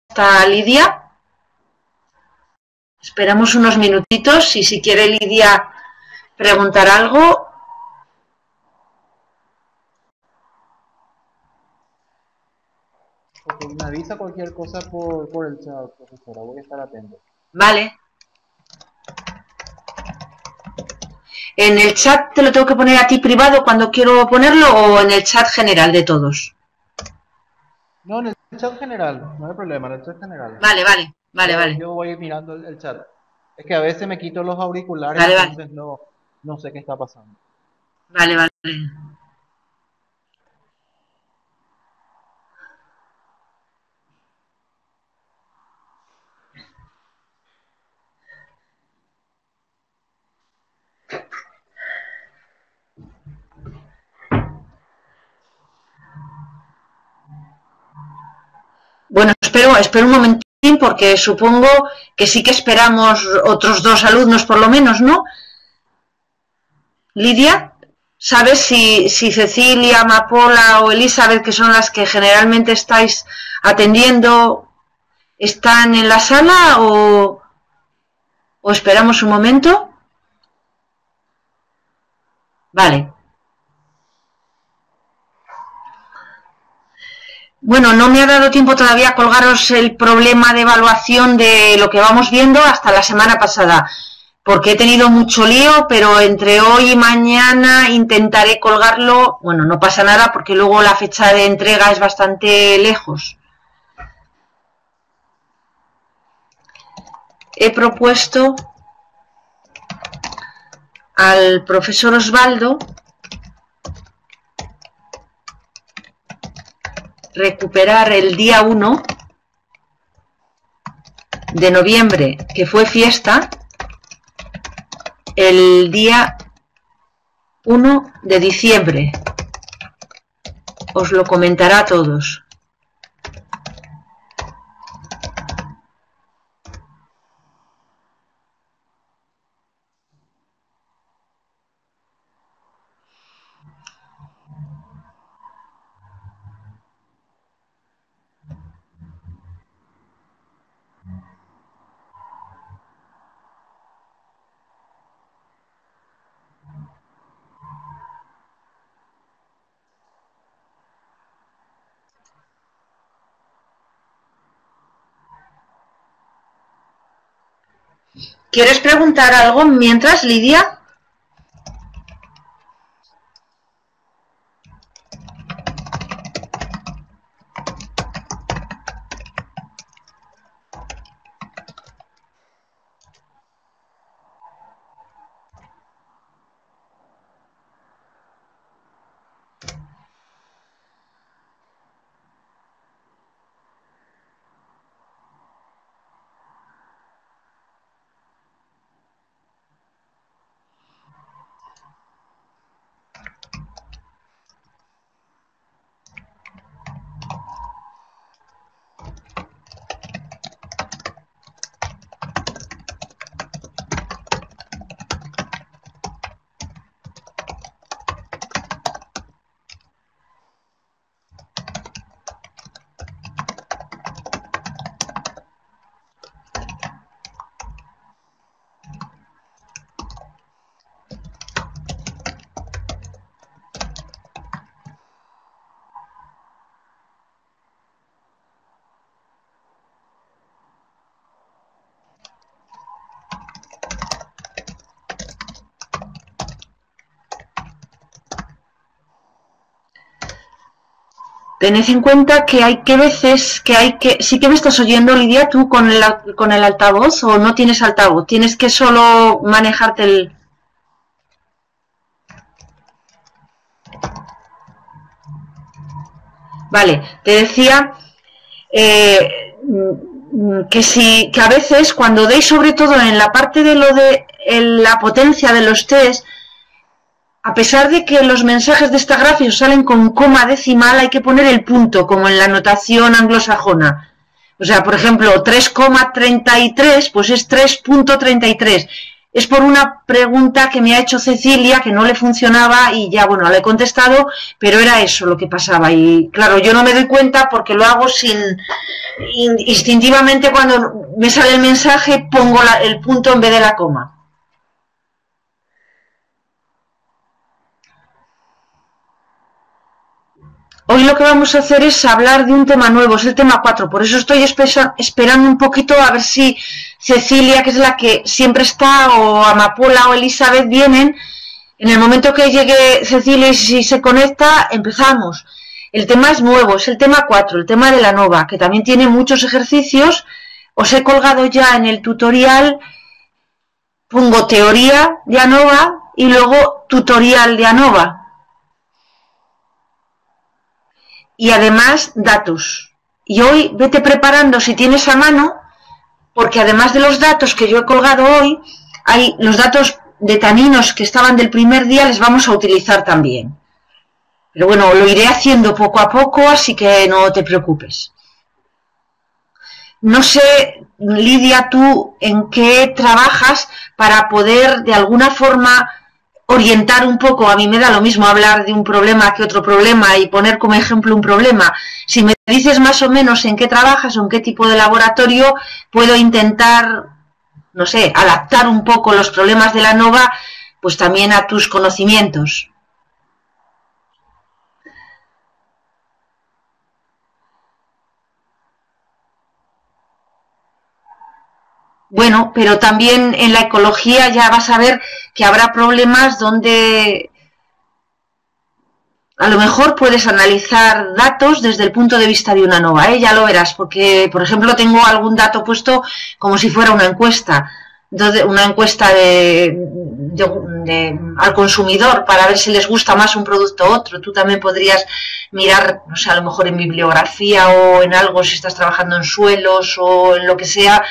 está Lidia. Esperamos unos minutitos y si quiere Lidia preguntar algo. Okay, me avisa cualquier cosa por el chat, profesora, voy a estar atento. Vale. ¿En el chat te lo tengo que poner a ti privado cuando quiero ponerlo o en el chat general de todos? No, en el chat general, no hay problema, en el chat general. Vale. Yo voy mirando el chat. Es que a veces me quito los auriculares, entonces no sé qué está pasando. Vale. Bueno, espero un momentín porque supongo que sí que esperamos otros 2 alumnos por lo menos, ¿no? Lidia, ¿sabes si Cecilia, Amapola o Elizabeth, que son las que generalmente estáis atendiendo, están en la sala o esperamos un momento? Vale. Bueno, no me ha dado tiempo todavía a colgaros el problema de evaluación de lo que vamos viendo hasta la semana pasada, porque he tenido mucho lío, pero entre hoy y mañana intentaré colgarlo. Bueno, no pasa nada porque luego la fecha de entrega es bastante lejos. He propuesto al profesor Osvaldo recuperar el día 1 de noviembre, que fue fiesta, el día 1 de diciembre. Os lo comentará a todos. ¿Quieres preguntar algo mientras, Lidia? Tened en cuenta que hay que veces que hay que... ¿Sí que me estás oyendo, Lidia, tú con el altavoz o no tienes altavoz? Tienes que solo manejarte el... Vale, te decía que a veces cuando deis sobre todo en la parte de lo de la potencia de los test, a pesar de que los mensajes de esta gráfica salen con coma decimal, hay que poner el punto, como en la notación anglosajona. O sea, por ejemplo, 3,33, pues es 3.33. es por una pregunta que me ha hecho Cecilia, que no le funcionaba y ya, bueno, le he contestado, pero era eso lo que pasaba. Y claro, yo no me doy cuenta porque lo hago instintivamente cuando me sale el mensaje pongo el punto en vez de la coma. Hoy lo que vamos a hacer es hablar de un tema nuevo, es el tema 4, por eso estoy esperando un poquito a ver si Cecilia, que es la que siempre está, o Amapola o Elizabeth vienen. En el momento que llegue Cecilia y si se conecta, empezamos. El tema es nuevo, es el tema 4, el tema de la ANOVA, que también tiene muchos ejercicios. Os he colgado ya en el tutorial, pongo teoría de ANOVA y luego tutorial de ANOVA. Y además datos. Y hoy vete preparando si tienes a mano, porque además de los datos que yo he colgado hoy, hay los datos de taninos que estaban del primer día, les vamos a utilizar también. Pero bueno, lo iré haciendo poco a poco, así que no te preocupes. No sé, Lidia, tú en qué trabajas para poder de alguna forma orientar un poco. A mí me da lo mismo hablar de un problema que otro problema y poner como ejemplo un problema. Si me dices más o menos en qué trabajas o en qué tipo de laboratorio, puedo intentar, no sé, adaptar un poco los problemas de la ANOVA, pues también a tus conocimientos. Bueno, pero también en la ecología ya vas a ver que habrá problemas donde a lo mejor puedes analizar datos desde el punto de vista de una ANOVA, ya lo verás, porque, por ejemplo, tengo algún dato puesto como si fuera una encuesta, entonces, una encuesta al consumidor para ver si les gusta más un producto u otro. Tú también podrías mirar, no sé, a lo mejor en bibliografía o en algo, si estás trabajando en suelos o en lo que sea,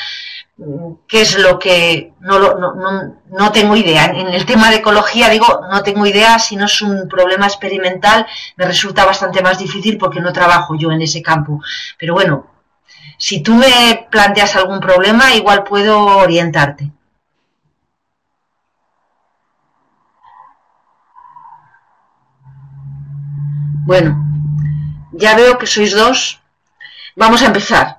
qué es lo que no tengo idea. En el tema de ecología digo, no tengo idea. Si no es un problema experimental me resulta bastante más difícil porque no trabajo yo en ese campo, pero bueno, si tú me planteas algún problema igual puedo orientarte. Bueno, ya veo que sois dos. Vamos a empezar.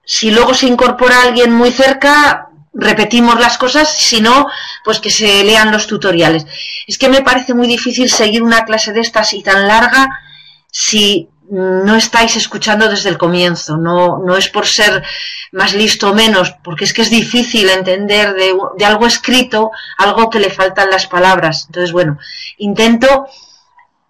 Si luego se incorpora alguien muy cerca, repetimos las cosas, si no, pues que se lean los tutoriales. Es que me parece muy difícil seguir una clase de estas y tan larga si no estáis escuchando desde el comienzo. No es por ser más listo o menos, porque es que es difícil entender de algo escrito, algo que le faltan las palabras. Entonces, bueno, intento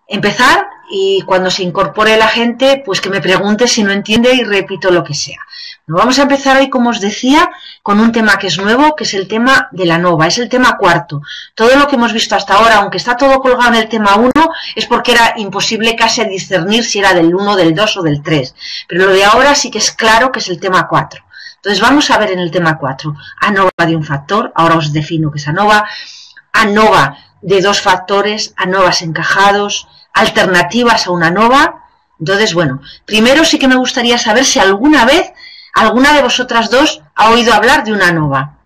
empezar y cuando se incorpore la gente, pues que me pregunte si no entiende y repito lo que sea. Nos vamos a empezar hoy, como os decía, con un tema que es nuevo, que es el tema de la ANOVA, es el tema 4. Todo lo que hemos visto hasta ahora, aunque está todo colgado en el tema 1, es porque era imposible casi discernir si era del 1, del 2 o del 3. Pero lo de ahora sí que es claro que es el tema 4. Entonces vamos a ver en el tema 4, ANOVA de un factor, ahora os defino qué es ANOVA, ANOVA de dos factores, ANOVAs encajados, alternativas a una ANOVA. Entonces, bueno, primero sí que me gustaría saber si alguna vez alguna de vosotras dos ha oído hablar de una ANOVA.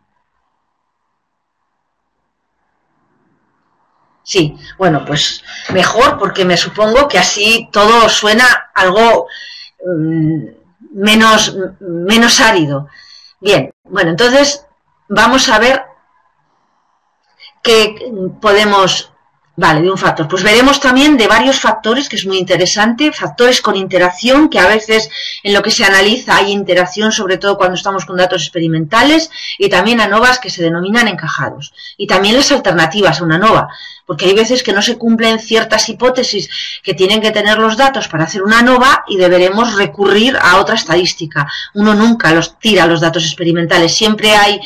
Sí, bueno, pues mejor, porque me supongo que así todo suena algo menos árido. Bien, bueno, entonces vamos a ver qué podemos... Vale, de un factor. Pues veremos también de varios factores, que es muy interesante, factores con interacción, que a veces en lo que se analiza hay interacción, sobre todo cuando estamos con datos experimentales, y también ANOVAs que se denominan encajados. Y también las alternativas a una ANOVA, porque hay veces que no se cumplen ciertas hipótesis que tienen que tener los datos para hacer una ANOVA y deberemos recurrir a otra estadística. Uno nunca los tira los datos experimentales, siempre hay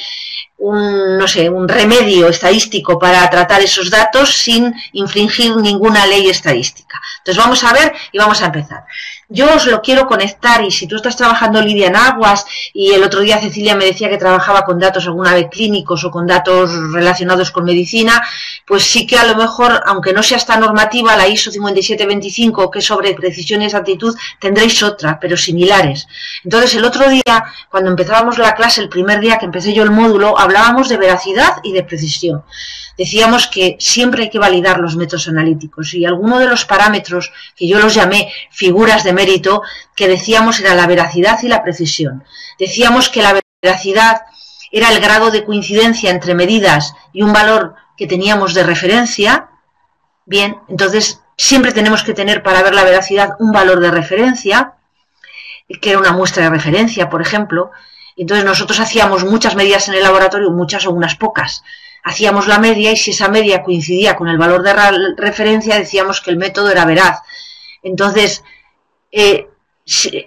un remedio estadístico para tratar esos datos sin infringir ninguna ley estadística. Entonces vamos a ver y vamos a empezar. Yo os lo quiero conectar, y si tú estás trabajando, Lidia, en aguas, y el otro día Cecilia me decía que trabajaba con datos alguna vez clínicos o con datos relacionados con medicina, pues sí que a lo mejor, aunque no sea esta normativa, la ISO 5725, que es sobre precisión y exactitud, tendréis otra, pero similares. Entonces el otro día, cuando empezábamos la clase, el primer día que empecé yo el módulo, hablábamos de veracidad y de precisión. Decíamos que siempre hay que validar los métodos analíticos, y alguno de los parámetros que yo los llamé figuras de mérito, que decíamos era la veracidad y la precisión. Decíamos que la veracidad era el grado de coincidencia entre medidas y un valor que teníamos de referencia. Bien, entonces siempre tenemos que tener para ver la veracidad un valor de referencia, que era una muestra de referencia, por ejemplo. Entonces nosotros hacíamos muchas medidas en el laboratorio, muchas o unas pocas. Hacíamos la media, y si esa media coincidía con el valor de referencia, decíamos que el método era veraz. Entonces,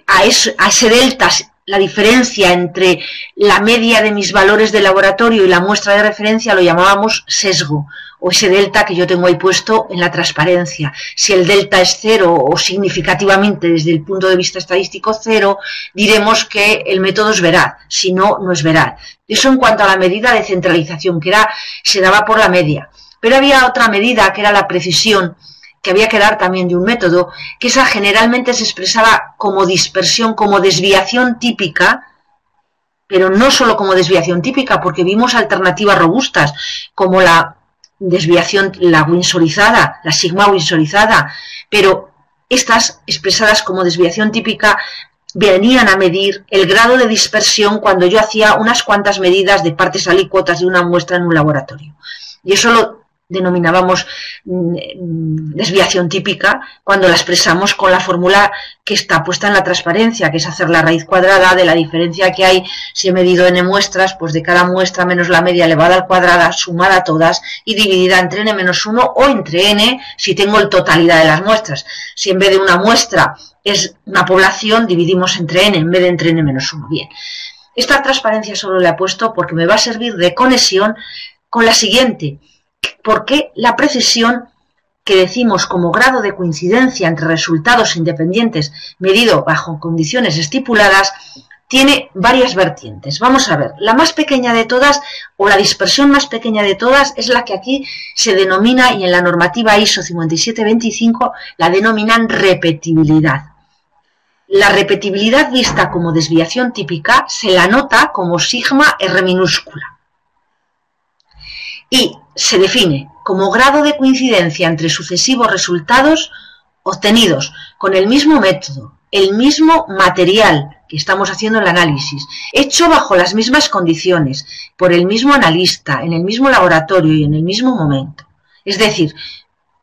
a ese delta, la diferencia entre la media de mis valores de laboratorio y la muestra de referencia, lo llamábamos sesgo, o ese delta que yo tengo ahí puesto en la transparencia. Si el delta es cero, o significativamente desde el punto de vista estadístico cero, diremos que el método es veraz, si no, no es veraz. Eso en cuanto a la medida de centralización, que se daba por la media. Pero había otra medida, que era la precisión, que había que dar también de un método, que esa generalmente se expresaba como dispersión, como desviación típica, pero no solo como desviación típica, porque vimos alternativas robustas, como la desviación, la winsorizada, la sigma winsorizada, pero estas, expresadas como desviación típica, venían a medir el grado de dispersión cuando yo hacía unas cuantas medidas de partes alícuotas de una muestra en un laboratorio. Y eso lo denominábamos desviación típica cuando la expresamos con la fórmula que está puesta en la transparencia, que es hacer la raíz cuadrada de la diferencia que hay si he medido n muestras, pues de cada muestra menos la media elevada al cuadrado, sumada a todas y dividida entre n menos 1 o entre n si tengo la totalidad de las muestras. Si en vez de una muestra es una población, dividimos entre n en vez de entre n menos 1. Bien, esta transparencia solo la he puesto porque me va a servir de conexión con la siguiente. Porque la precisión, que decimos como grado de coincidencia entre resultados independientes medido bajo condiciones estipuladas, tiene varias vertientes. Vamos a ver, la más pequeña de todas, o la dispersión más pequeña de todas, es la que aquí se denomina, y en la normativa ISO 5725 la denominan repetibilidad. La repetibilidad vista como desviación típica se la nota como sigma R minúscula. Y se define como grado de coincidencia entre sucesivos resultados obtenidos con el mismo método, el mismo material que estamos haciendo el análisis, hecho bajo las mismas condiciones, por el mismo analista, en el mismo laboratorio y en el mismo momento. Es decir,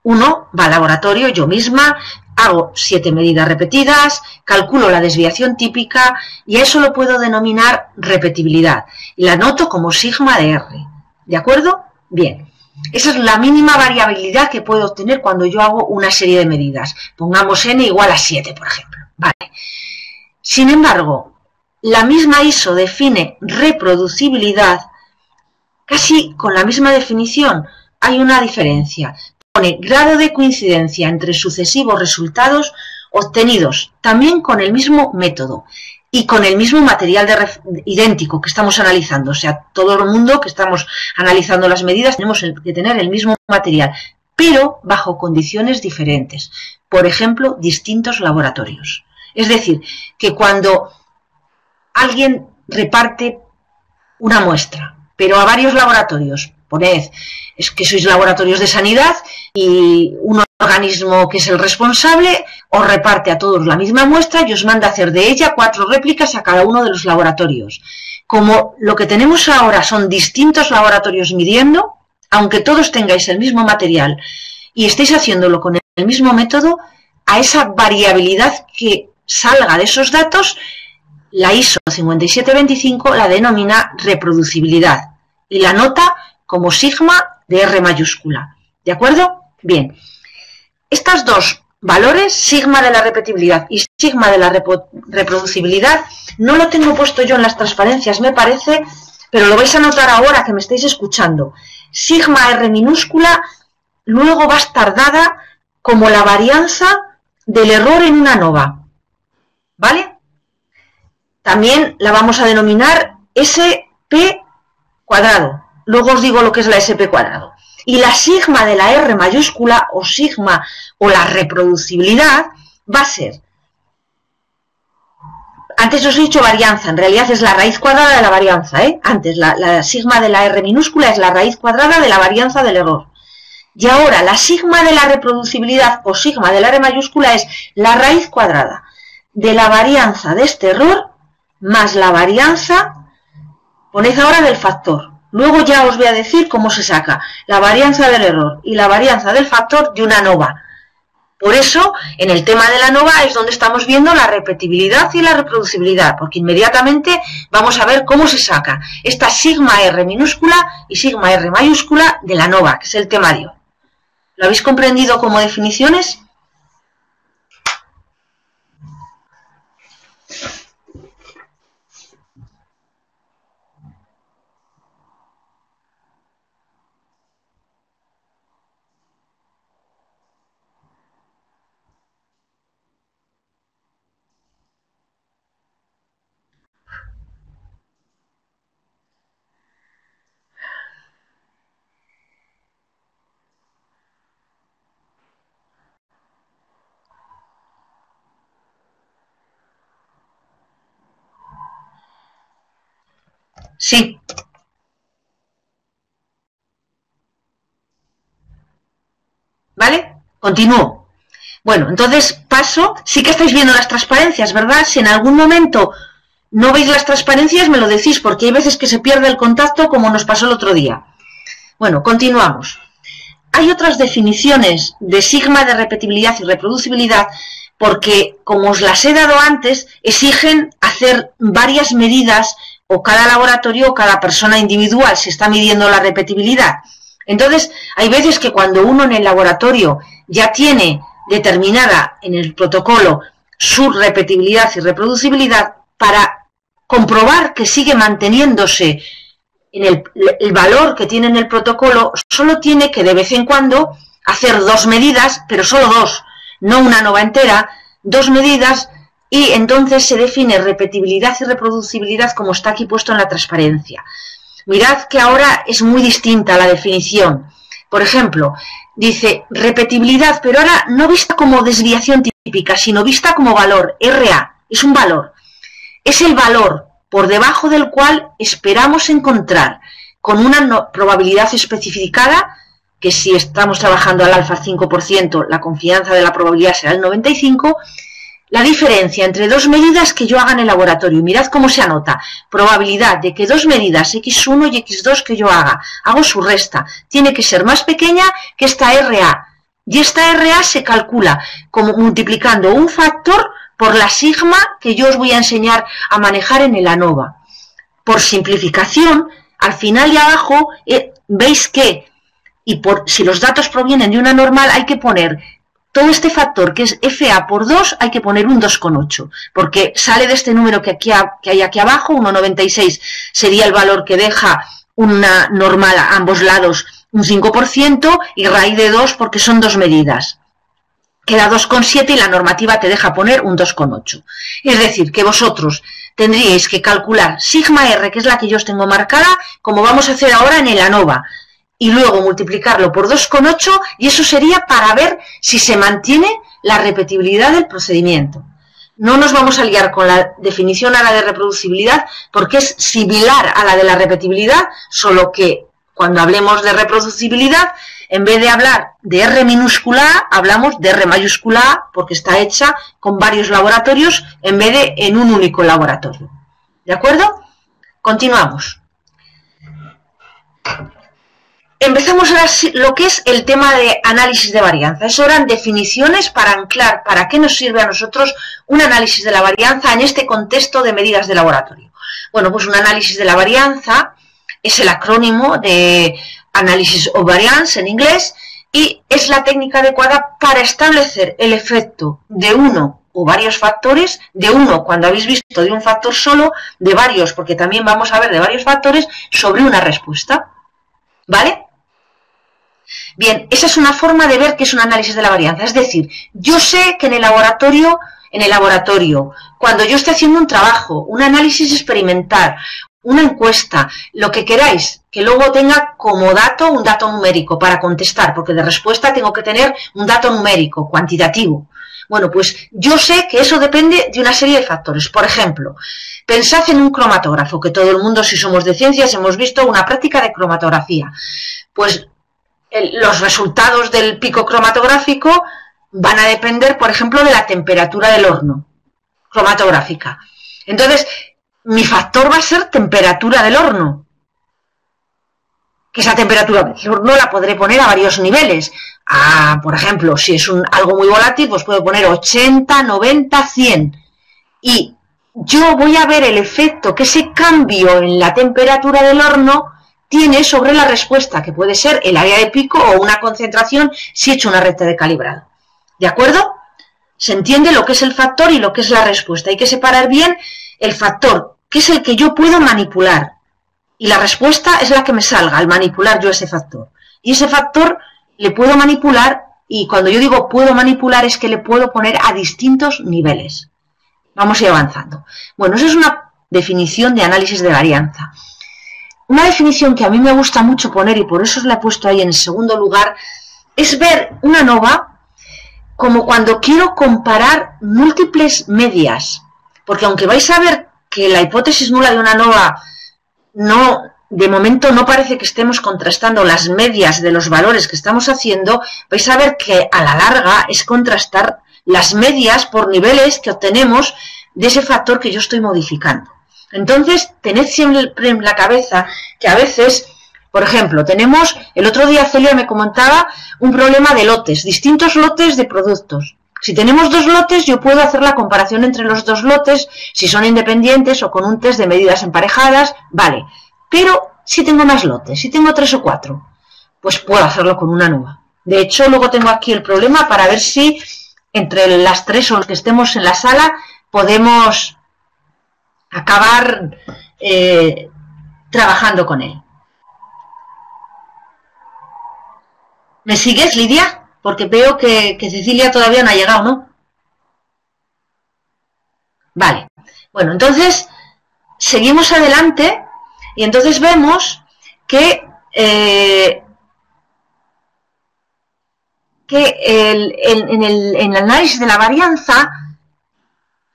uno va al laboratorio, yo misma, hago 7 medidas repetidas, calculo la desviación típica y a eso lo puedo denominar repetibilidad y la anoto como sigma de R. ¿De acuerdo? Bien, esa es la mínima variabilidad que puedo obtener cuando yo hago una serie de medidas. Pongamos n igual a 7, por ejemplo. Vale. Sin embargo, la misma ISO define reproducibilidad casi con la misma definición. Hay una diferencia. Pone grado de coincidencia entre sucesivos resultados obtenidos también con el mismo método y con el mismo material idéntico que estamos analizando. O sea, todo el mundo que estamos analizando las medidas tenemos que tener el mismo material, pero bajo condiciones diferentes. Por ejemplo, distintos laboratorios. Es decir, que cuando alguien reparte una muestra, pero a varios laboratorios, poned, es que sois laboratorios de sanidad y un organismo que es el responsable os reparte a todos la misma muestra y os manda a hacer de ella 4 réplicas a cada uno de los laboratorios. Como lo que tenemos ahora son distintos laboratorios midiendo, aunque todos tengáis el mismo material y estéis haciéndolo con el mismo método, a esa variabilidad que salga de esos datos, la ISO 5725 la denomina reproducibilidad y la nota como sigma de R mayúscula. ¿De acuerdo? Bien. Estos dos valores, sigma de la repetibilidad y sigma de la reproducibilidad, no lo tengo puesto yo en las transparencias, me parece, pero lo vais a notar ahora que me estáis escuchando. Sigma R minúscula luego va a estar dada como la varianza del error en una nova, ¿vale? También la vamos a denominar SP cuadrado. Luego os digo lo que es la SP cuadrado. Y la sigma de la R mayúscula o sigma o la reproducibilidad va a ser, antes os he dicho varianza, en realidad es la raíz cuadrada de la varianza, ¿eh? Antes la sigma de la R minúscula es la raíz cuadrada de la varianza del error. Y ahora la sigma de la reproducibilidad o sigma de la R mayúscula es la raíz cuadrada de la varianza de este error más la varianza, poned ahora del factor. Luego ya os voy a decir cómo se saca la varianza del error y la varianza del factor de una nova. Por eso, en el tema de la nova es donde estamos viendo la repetibilidad y la reproducibilidad, porque inmediatamente vamos a ver cómo se saca esta sigma R minúscula y sigma R mayúscula de la nova, que es el tema de hoy. ¿Lo habéis comprendido como definiciones? Sí. ¿Vale? Continúo. Bueno, entonces paso, sí que estáis viendo las transparencias, ¿verdad? Si en algún momento no veis las transparencias, me lo decís, porque hay veces que se pierde el contacto, como nos pasó el otro día. Bueno, continuamos. Hay otras definiciones de sigma de repetibilidad y reproducibilidad, porque, como os las he dado antes, exigen hacer varias medidas, o cada laboratorio o cada persona individual se está midiendo la repetibilidad. Entonces, hay veces que cuando uno en el laboratorio ya tiene determinada en el protocolo su repetibilidad y reproducibilidad, para comprobar que sigue manteniéndose en el valor que tiene en el protocolo, solo tiene que de vez en cuando hacer dos medidas, pero solo dos, no una nova entera, dos medidas, y entonces se define repetibilidad y reproducibilidad como está aquí puesto en la transparencia. Mirad que ahora es muy distinta la definición. Por ejemplo, dice repetibilidad, pero ahora no vista como desviación típica, sino vista como valor, RA, es un valor. Es el valor por debajo del cual esperamos encontrar, con una probabilidad especificada, que si estamos trabajando al alfa 5%, la confianza de la probabilidad será el 95%, la diferencia entre dos medidas que yo haga en el laboratorio. Mirad cómo se anota. Probabilidad de que dos medidas, x1 y x2 que yo hago su resta, tiene que ser más pequeña que esta RA. Y esta RA se calcula como multiplicando un factor por la sigma que yo os voy a enseñar a manejar en el ANOVA. Por simplificación, al final y abajo veis que, si los datos provienen de una normal, hay que poner todo este factor, que es FA por 2, hay que poner un 2,8, porque sale de este número que hay aquí abajo, 1,96 sería el valor que deja una normal a ambos lados, un 5%, y raíz de 2 porque son dos medidas. Queda 2,7 y la normativa te deja poner un 2,8. Es decir, que vosotros tendríais que calcular sigma R, que es la que yo os tengo marcada, como vamos a hacer ahora en el ANOVA, y luego multiplicarlo por 2,8, y eso sería para ver si se mantiene la repetibilidad del procedimiento. No nos vamos a liar con la definición a la de reproducibilidad, porque es similar a la de la repetibilidad, solo que cuando hablemos de reproducibilidad, en vez de hablar de R minúscula A, hablamos de R mayúscula A, porque está hecha con varios laboratorios en vez de en un único laboratorio. ¿De acuerdo? Continuamos. Empezamos ahora lo que es el tema de análisis de varianza. Eso eran definiciones para anclar para qué nos sirve a nosotros un análisis de la varianza en este contexto de medidas de laboratorio. Bueno, pues un análisis de la varianza es el acrónimo de Analysis of Variance en inglés, y es la técnica adecuada para establecer el efecto de uno o varios factores, de uno cuando habéis visto de un factor solo, de varios, porque también vamos a ver de varios factores, sobre una respuesta. ¿Vale? Bien, esa es una forma de ver qué es un análisis de la varianza. Es decir, yo sé que en el laboratorio, cuando yo esté haciendo un trabajo, un análisis experimental, una encuesta, lo que queráis, que luego tenga como dato un dato numérico para contestar, porque de respuesta tengo que tener un dato numérico, cuantitativo. Bueno, pues yo sé que eso depende de una serie de factores. Por ejemplo, pensad en un cromatógrafo, que todo el mundo, si somos de ciencias, hemos visto una práctica de cromatografía. Pues los resultados del pico cromatográfico van a depender, por ejemplo, de la temperatura del horno cromatográfica. Entonces, mi factor va a ser temperatura del horno. Que esa temperatura del horno la podré poner a varios niveles. Por ejemplo, si es algo muy volátil, pues puedo poner 80, 90, 100. Y yo voy a ver el efecto que ese cambio en la temperatura del horno tiene sobre la respuesta, que puede ser el área de pico o una concentración si he hecho una recta de calibrado. ¿De acuerdo? Se entiende lo que es el factor y lo que es la respuesta. Hay que separar bien el factor, que es el que yo puedo manipular, y la respuesta es la que me salga al manipular yo ese factor. Y ese factor le puedo manipular, y cuando yo digo puedo manipular es que le puedo poner a distintos niveles. Vamos a ir avanzando. Bueno, eso es una definición de análisis de varianza. Una definición que a mí me gusta mucho poner, y por eso os la he puesto ahí en el segundo lugar, es ver una ANOVA como cuando quiero comparar múltiples medias. Porque aunque vais a ver que la hipótesis nula de una ANOVA de momento no parece que estemos contrastando las medias de los valores que estamos haciendo, vais a ver que a la larga es contrastar las medias por niveles que obtenemos de ese factor que yo estoy modificando. Entonces, tened siempre en la cabeza que a veces, por ejemplo, el otro día Celia me comentaba un problema de lotes, distintos lotes de productos. Si tenemos dos lotes, yo puedo hacer la comparación entre los dos lotes, si son independientes o con un test de medidas emparejadas, vale. Pero si tengo más lotes, si tengo 3 o 4, pues puedo hacerlo con una ANOVA. De hecho, luego tengo aquí el problema para ver si entre las 3 o los que estemos en la sala podemos acabar trabajando con él. ¿Me sigues, Lidia? Porque veo que Cecilia todavía no ha llegado, ¿no? Vale. Bueno, entonces seguimos adelante y entonces vemos que en el análisis de la varianza,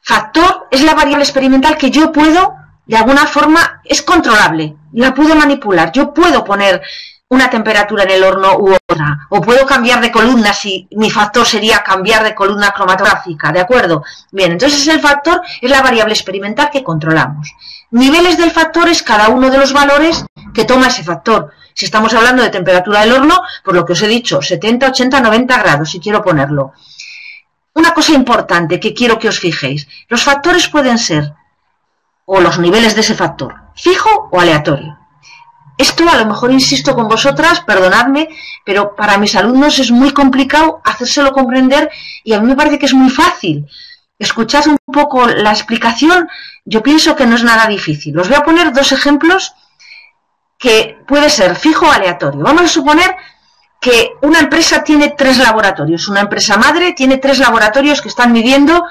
factor es la variable experimental que yo puedo, de alguna forma, es controlable, la puedo manipular, yo puedo poner una temperatura en el horno u otra, o puedo cambiar de columna si mi factor sería cambiar de columna cromatográfica, ¿de acuerdo? Bien, entonces el factor es la variable experimental que controlamos. Niveles del factor es cada uno de los valores que toma ese factor. Si estamos hablando de temperatura del horno, por lo que os he dicho, 70, 80, 90 grados, si quiero ponerlo. Una cosa importante que quiero que os fijéis, los factores pueden ser, o los niveles de ese factor, fijo o aleatorio. Esto a lo mejor insisto con vosotras, perdonadme, pero para mis alumnos es muy complicado hacérselo comprender y a mí me parece que es muy fácil. Escuchad un poco la explicación, yo pienso que no es nada difícil. Os voy a poner dos ejemplos que puede ser fijo o aleatorio. Vamos a suponer que una empresa tiene 3 laboratorios, una empresa madre tiene 3 laboratorios que están midiendo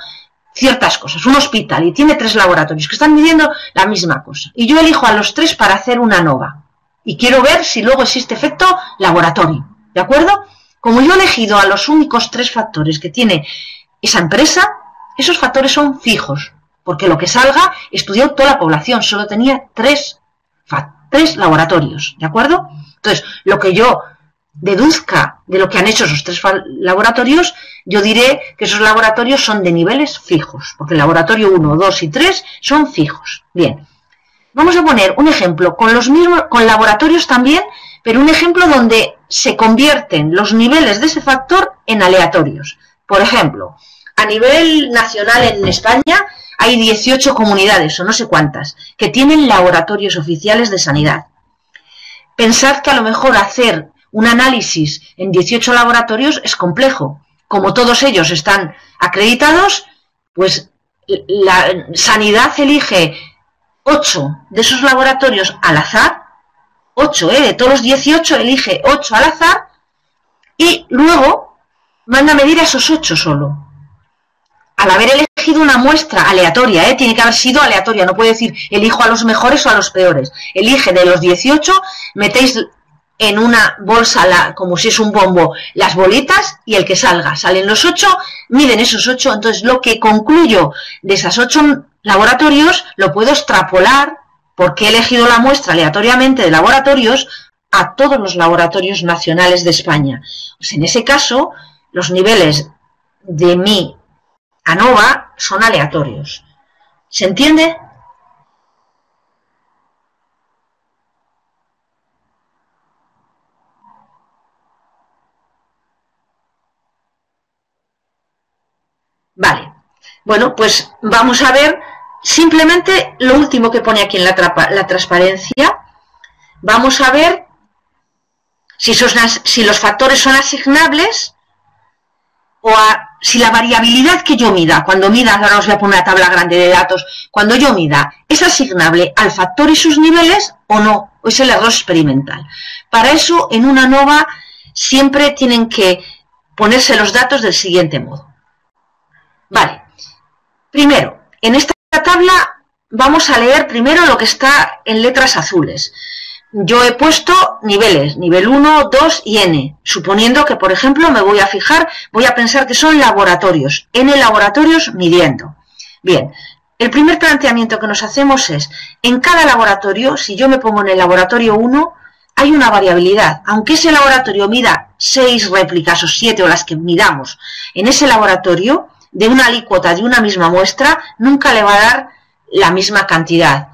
ciertas cosas, un hospital y tiene 3 laboratorios que están midiendo la misma cosa. Y yo elijo a los 3 para hacer una ANOVA. Y quiero ver si luego existe efecto laboratorio, ¿de acuerdo? Como yo he elegido a los únicos 3 factores que tiene esa empresa, esos factores son fijos, porque lo que salga estudió toda la población, solo tenía 3 laboratorios, ¿de acuerdo? Entonces, lo que yo deduzca de lo que han hecho esos 3 laboratorios, yo diré que esos laboratorios son de niveles fijos, porque el laboratorio 1, 2 y 3 son fijos. Bien. Vamos a poner un ejemplo con laboratorios también, pero un ejemplo donde se convierten los niveles de ese factor en aleatorios. Por ejemplo, a nivel nacional en España hay 18 comunidades, o no sé cuántas, que tienen laboratorios oficiales de sanidad. Pensad que a lo mejor hacer un análisis en 18 laboratorios es complejo. Como todos ellos están acreditados, pues la sanidad elige 8 de esos laboratorios al azar, 8, de todos los 18 elige 8 al azar, y luego manda a medir a esos 8 solo. Al haber elegido una muestra aleatoria, tiene que haber sido aleatoria, no puede decir elijo a los mejores o a los peores. Elige de los 18, metéis en una bolsa, como si es un bombo, las bolitas y el que salga. Salen los 8, miden esos 8, entonces lo que concluyo de esas 8 laboratorios lo puedo extrapolar, porque he elegido la muestra aleatoriamente de laboratorios, a todos los laboratorios nacionales de España. Pues en ese caso, los niveles de mi ANOVA son aleatorios. ¿Se entiende? Vale. Bueno, pues vamos a ver simplemente lo último que pone aquí en la transparencia. Vamos a ver si los factores son asignables o si la variabilidad que yo mida, cuando mida, ahora os voy a poner una tabla grande de datos, cuando yo mida, ¿es asignable al factor y sus niveles o no? ¿O es el error experimental? Para eso, en una ANOVA, siempre tienen que ponerse los datos del siguiente modo. Vale. Primero, en esta tabla vamos a leer primero lo que está en letras azules. Yo he puesto niveles, nivel 1, 2 y N, suponiendo que, por ejemplo, me voy a fijar, voy a pensar que son laboratorios, N laboratorios midiendo. Bien, el primer planteamiento que nos hacemos es, en cada laboratorio, si yo me pongo en el laboratorio 1, hay una variabilidad. Aunque ese laboratorio mida 6 réplicas o 7 o las que midamos en ese laboratorio, de una alícuota de una misma muestra, nunca le va a dar la misma cantidad.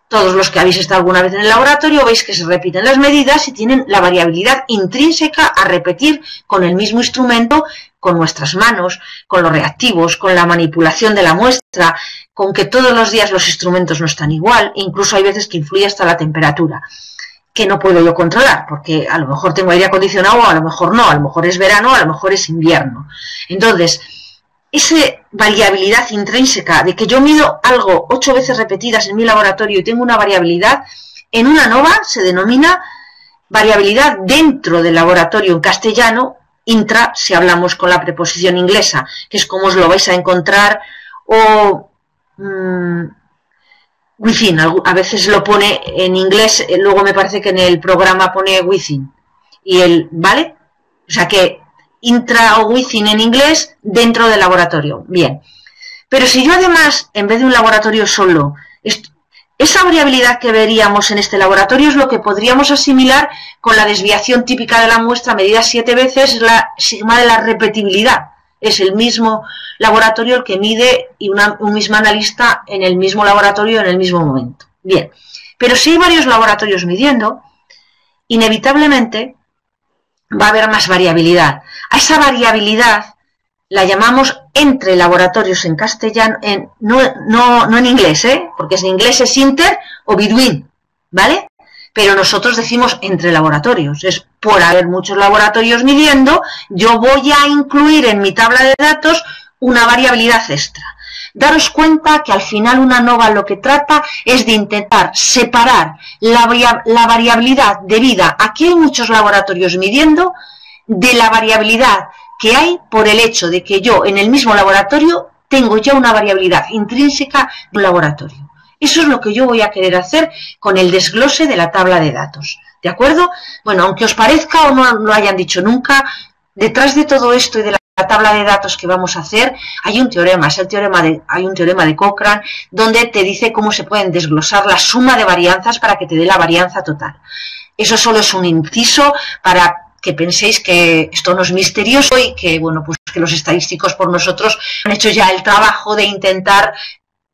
Todos los que habéis estado alguna vez en el laboratorio veis que se repiten las medidas y tienen la variabilidad intrínseca a repetir con el mismo instrumento, con nuestras manos, con los reactivos, con la manipulación de la muestra, con que todos los días los instrumentos no están igual, incluso hay veces que influye hasta la temperatura, que no puedo yo controlar, porque a lo mejor tengo aire acondicionado o a lo mejor no, a lo mejor es verano, a lo mejor es invierno. Entonces, esa variabilidad intrínseca de que yo mido algo 8 veces repetidas en mi laboratorio y tengo una variabilidad, en una ANOVA se denomina variabilidad dentro del laboratorio en castellano, intra si hablamos con la preposición inglesa, que es como os lo vais a encontrar, o within, a veces lo pone en inglés, luego me parece que en el programa pone within, ¿vale? O sea que intra o within en inglés, dentro del laboratorio. Bien. Pero si yo además, en vez de un laboratorio solo, esa variabilidad que veríamos en este laboratorio es lo que podríamos asimilar con la desviación típica de la muestra medida 7 veces, es la sigma de la repetibilidad. Es el mismo laboratorio el que mide y un mismo analista en el mismo laboratorio en el mismo momento. Bien. Pero si hay varios laboratorios midiendo, inevitablemente va a haber más variabilidad. A esa variabilidad la llamamos entre laboratorios en castellano, no en inglés, porque en inglés es inter o between, ¿vale? Pero nosotros decimos entre laboratorios. Es por haber muchos laboratorios midiendo, yo voy a incluir en mi tabla de datos una variabilidad extra. Daros cuenta que al final una ANOVA lo que trata es de intentar separar la variabilidad debida a que hay muchos laboratorios midiendo de la variabilidad que hay por el hecho de que yo en el mismo laboratorio tengo ya una variabilidad intrínseca de un laboratorio. Eso es lo que yo voy a querer hacer con el desglose de la tabla de datos. ¿De acuerdo? Bueno, aunque os parezca o no lo hayan dicho nunca, detrás de todo esto y de la tabla de datos que vamos a hacer, hay un teorema, hay un teorema de Cochrane, donde te dice cómo se pueden desglosar la suma de varianzas para que te dé la varianza total. Eso solo es un inciso para que penséis que esto no es misterioso y que, bueno, pues que los estadísticos por nosotros han hecho ya el trabajo de intentar,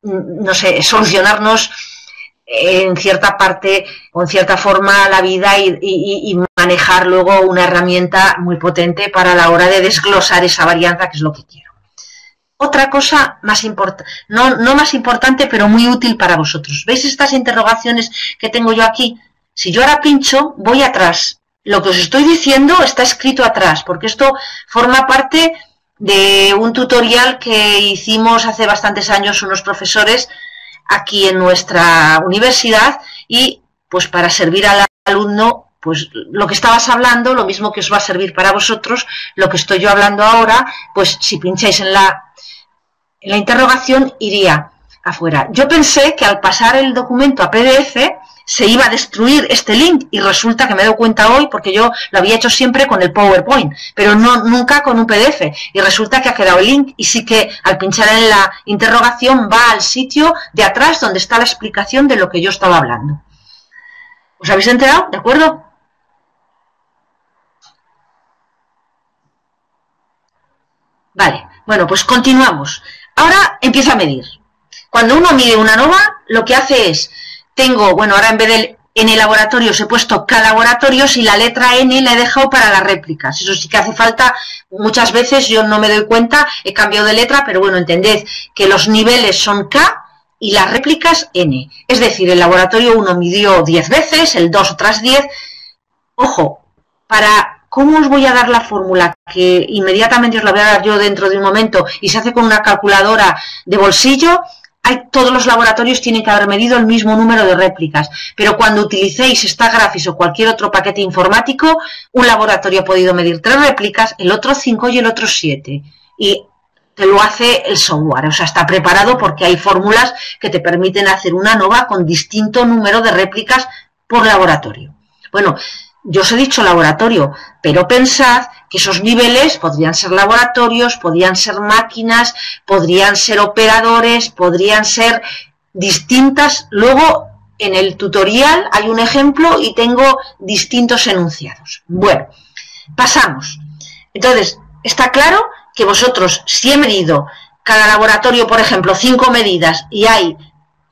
no sé, solucionarnos en cierta parte o en cierta forma la vida y manejar luego una herramienta muy potente para la hora de desglosar esa varianza, que es lo que quiero. Otra cosa más importante, no más importante, pero muy útil para vosotros. ¿Veis estas interrogaciones que tengo yo aquí? Si yo ahora pincho, voy atrás. Lo que os estoy diciendo está escrito atrás, porque esto forma parte de un tutorial que hicimos hace bastantes años unos profesores aquí en nuestra universidad y pues para servir al alumno pues lo que estabas hablando, lo mismo que os va a servir para vosotros, lo que estoy yo hablando ahora, pues si pincháis en la interrogación iría afuera. Yo pensé que al pasar el documento a PDF se iba a destruir este link y resulta que me he dado cuenta hoy, porque yo lo había hecho siempre con el PowerPoint, pero nunca con un PDF, y resulta que ha quedado el link y sí que al pinchar en la interrogación va al sitio de atrás donde está la explicación de lo que yo estaba hablando. ¿Os habéis enterado? ¿De acuerdo? Vale, bueno, pues continuamos. Ahora empieza a medir. Cuando uno mide una ANOVA, lo que hace es, ahora en vez de N laboratorios he puesto K laboratorios y la letra N la he dejado para las réplicas. Eso sí que hace falta, muchas veces yo no me doy cuenta, he cambiado de letra, pero bueno, entended que los niveles son K y las réplicas N. Es decir, el laboratorio 1 midió 10 veces, el 2 otras 10. Ojo, ¿cómo os voy a dar la fórmula? Que inmediatamente os la voy a dar yo dentro de un momento y se hace con una calculadora de bolsillo. Todos los laboratorios tienen que haber medido el mismo número de réplicas, pero cuando utilicéis Stagraphics o cualquier otro paquete informático, un laboratorio ha podido medir 3 réplicas, el otro 5 y el otro 7. Y te lo hace el software, o sea, está preparado porque hay fórmulas que te permiten hacer una ANOVA con distinto número de réplicas por laboratorio. Bueno, yo os he dicho laboratorio, pero pensad que esos niveles podrían ser laboratorios, podrían ser máquinas, podrían ser operadores, podrían ser distintas. Luego, en el tutorial hay un ejemplo y tengo distintos enunciados. Bueno, pasamos. Entonces, está claro que vosotros, si he medido cada laboratorio, por ejemplo, 5 medidas y hay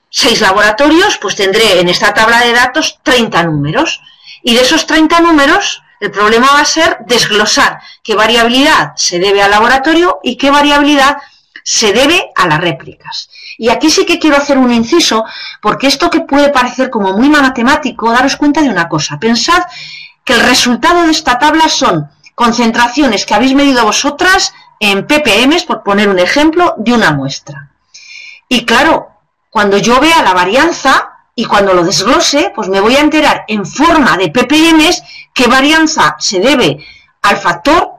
6 laboratorios, pues tendré en esta tabla de datos 30 números. Y de esos 30 números, el problema va a ser desglosar qué variabilidad se debe al laboratorio y qué variabilidad se debe a las réplicas. Y aquí sí que quiero hacer un inciso, porque esto que puede parecer como muy matemático, daros cuenta de una cosa. Pensad que el resultado de esta tabla son concentraciones que habéis medido vosotras en ppm, por poner un ejemplo, de una muestra. Y claro, cuando yo vea la varianza, y cuando lo desglose, pues me voy a enterar en forma de ppm qué varianza se debe al factor,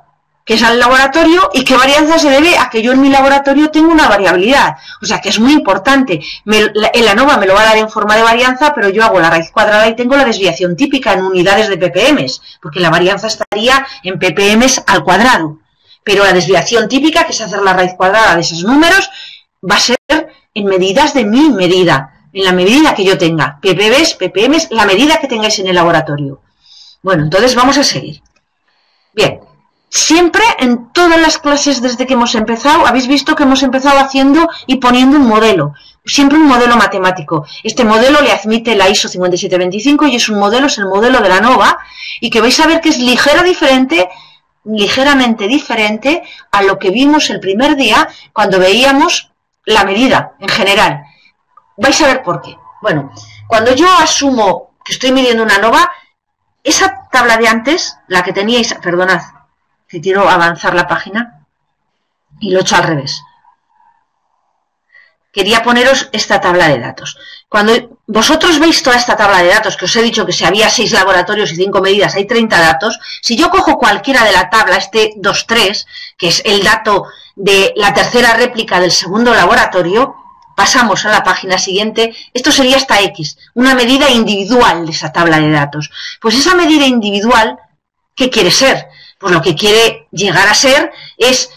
que es al laboratorio, y qué varianza se debe a que yo en mi laboratorio tengo una variabilidad. O sea que es muy importante. El ANOVA me lo va a dar en forma de varianza, pero yo hago la raíz cuadrada y tengo la desviación típica en unidades de ppm, porque la varianza estaría en ppm al cuadrado. Pero la desviación típica, que es hacer la raíz cuadrada de esos números, va a ser en medidas de mi medida. En la medida que yo tenga, ppm, la medida que tengáis en el laboratorio. Bueno, entonces vamos a seguir. Bien, siempre en todas las clases desde que hemos empezado, habéis visto que hemos empezado haciendo y poniendo un modelo, siempre un modelo matemático. Este modelo le admite la ISO 5725 y es el modelo de la ANOVA, y que vais a ver que es ligeramente diferente a lo que vimos el primer día cuando veíamos la medida en general. Vais a ver por qué. Bueno, cuando yo asumo que estoy midiendo una ANOVA, esa tabla de antes, la que teníais, perdonad, que quiero avanzar la página y lo he hecho al revés. Quería poneros esta tabla de datos. Cuando vosotros veis toda esta tabla de datos, que os he dicho que si había 6 laboratorios y 5 medidas, hay 30 datos, si yo cojo cualquiera de la tabla, este 2.3, que es el dato de la tercera réplica del segundo laboratorio, pasamos a la página siguiente, esto sería hasta X, una medida individual de esa tabla de datos. Pues esa medida individual, ¿qué quiere ser? Pues lo que quiere llegar a ser es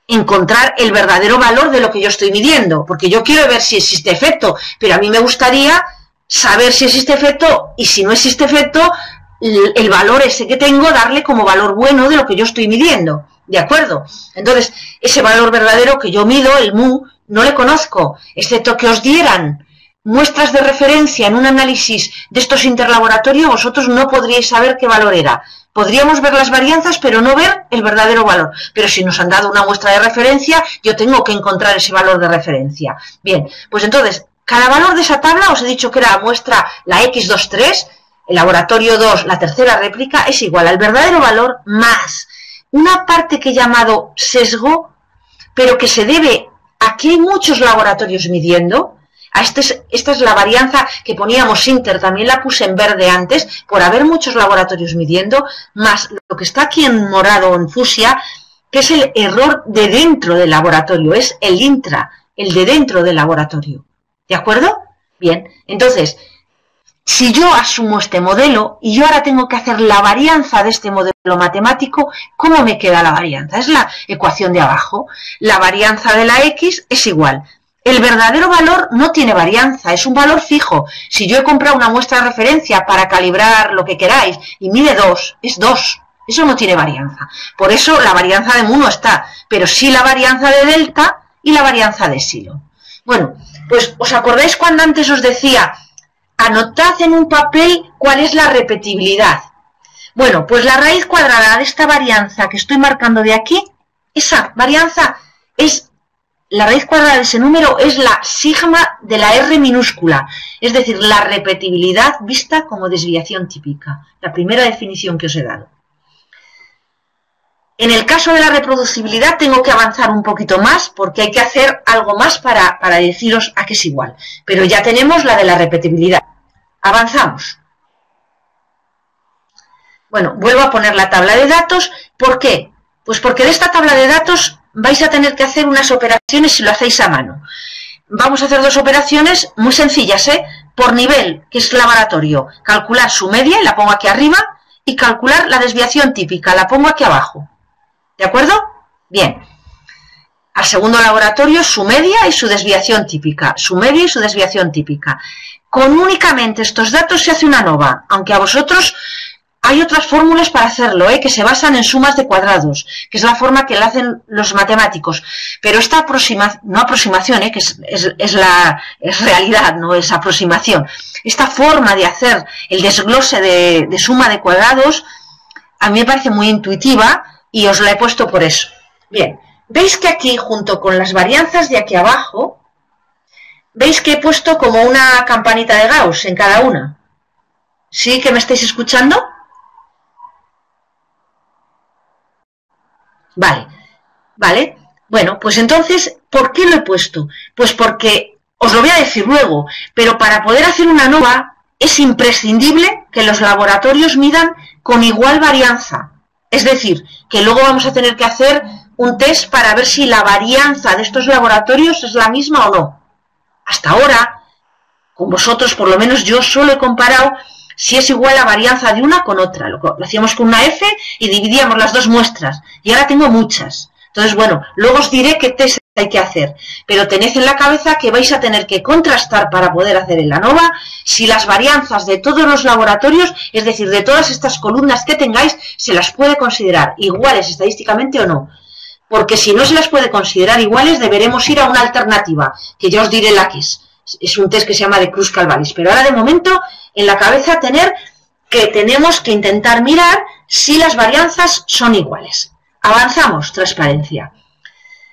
encontrar el verdadero valor de lo que yo estoy midiendo, porque yo quiero ver si existe efecto, pero a mí me gustaría saber si existe efecto y si no existe efecto, el valor ese que tengo, darle como valor bueno de lo que yo estoy midiendo, ¿de acuerdo? Entonces, ese valor verdadero que yo mido, el mu, no le conozco, excepto que os dieran muestras de referencia en un análisis de estos interlaboratorios, vosotros no podríais saber qué valor era. Podríamos ver las varianzas, pero no ver el verdadero valor. Pero si nos han dado una muestra de referencia, yo tengo que encontrar ese valor de referencia. Bien, pues entonces, cada valor de esa tabla, os he dicho que era la muestra, la X23, el laboratorio 2, la tercera réplica, es igual al verdadero valor más una parte que he llamado sesgo, pero que se debe a que hay muchos laboratorios midiendo. Esta es la varianza que poníamos inter, también la puse en verde antes, por haber muchos laboratorios midiendo, más lo que está aquí en morado o en fucsia, que es el error de dentro del laboratorio, es el intra, el de dentro del laboratorio. ¿De acuerdo? Bien, entonces, si yo asumo este modelo y yo ahora tengo que hacer la varianza de este modelo matemático, ¿cómo me queda la varianza? Es la ecuación de abajo. La varianza de la X es igual. El verdadero valor no tiene varianza, es un valor fijo. Si yo he comprado una muestra de referencia para calibrar lo que queráis y mide 2, es 2. Eso no tiene varianza. Por eso la varianza de mu no está, pero sí la varianza de delta y la varianza de epsilon. Bueno, pues ¿os acordáis cuando antes os decía, anotad en un papel cuál es la repetibilidad? Bueno, pues la raíz cuadrada de esta varianza que estoy marcando de aquí, esa varianza es, la raíz cuadrada de ese número es la sigma de la R minúscula, es decir, la repetibilidad vista como desviación típica, la primera definición que os he dado. En el caso de la reproducibilidad tengo que avanzar un poquito más porque hay que hacer algo más para deciros a qué es igual. Pero ya tenemos la de la repetibilidad. Avanzamos. Bueno, vuelvo a poner la tabla de datos. ¿Por qué? Pues porque de esta tabla de datos vais a tener que hacer unas operaciones si lo hacéis a mano. Vamos a hacer dos operaciones muy sencillas, por nivel, que es laboratorio. Calcular su media, y la pongo aquí arriba, y calcular la desviación típica, la pongo aquí abajo. ¿De acuerdo? Bien. Al segundo laboratorio, su media y su desviación típica. Su media y su desviación típica. Con únicamente estos datos se hace una ANOVA, aunque a vosotros hay otras fórmulas para hacerlo, que se basan en sumas de cuadrados, que es la forma que la hacen los matemáticos. Pero esta aproximación, que es realidad, no es aproximación. Esta forma de hacer el desglose de suma de cuadrados, a mí me parece muy intuitiva, y os la he puesto por eso. Bien, veis que aquí, junto con las varianzas de aquí abajo, veis que he puesto como una campanita de Gauss en cada una. ¿Sí que me estáis escuchando? Vale, vale. Bueno, pues entonces, ¿por qué lo he puesto? Pues porque, os lo voy a decir luego, pero para poder hacer una ANOVA es imprescindible que los laboratorios midan con igual varianza. Es decir, que luego vamos a tener que hacer un test para ver si la varianza de estos laboratorios es la misma o no. Hasta ahora, con vosotros, por lo menos yo solo he comparado si es igual la varianza de una con otra. Lo hacíamos con una F y dividíamos las dos muestras. Y ahora tengo muchas. Entonces, bueno, luego os diré qué test hay que hacer. Pero tened en la cabeza que vais a tener que contrastar para poder hacer el ANOVA si las varianzas de todos los laboratorios, es decir, de todas estas columnas que tengáis, se las puede considerar iguales estadísticamente o no. Porque si no se las puede considerar iguales, deberemos ir a una alternativa, que ya os diré la que es. Es un test que se llama de Kruskal-Wallis. Pero ahora, de momento, en la cabeza tener que tenemos que intentar mirar si las varianzas son iguales. Avanzamos, transparencia.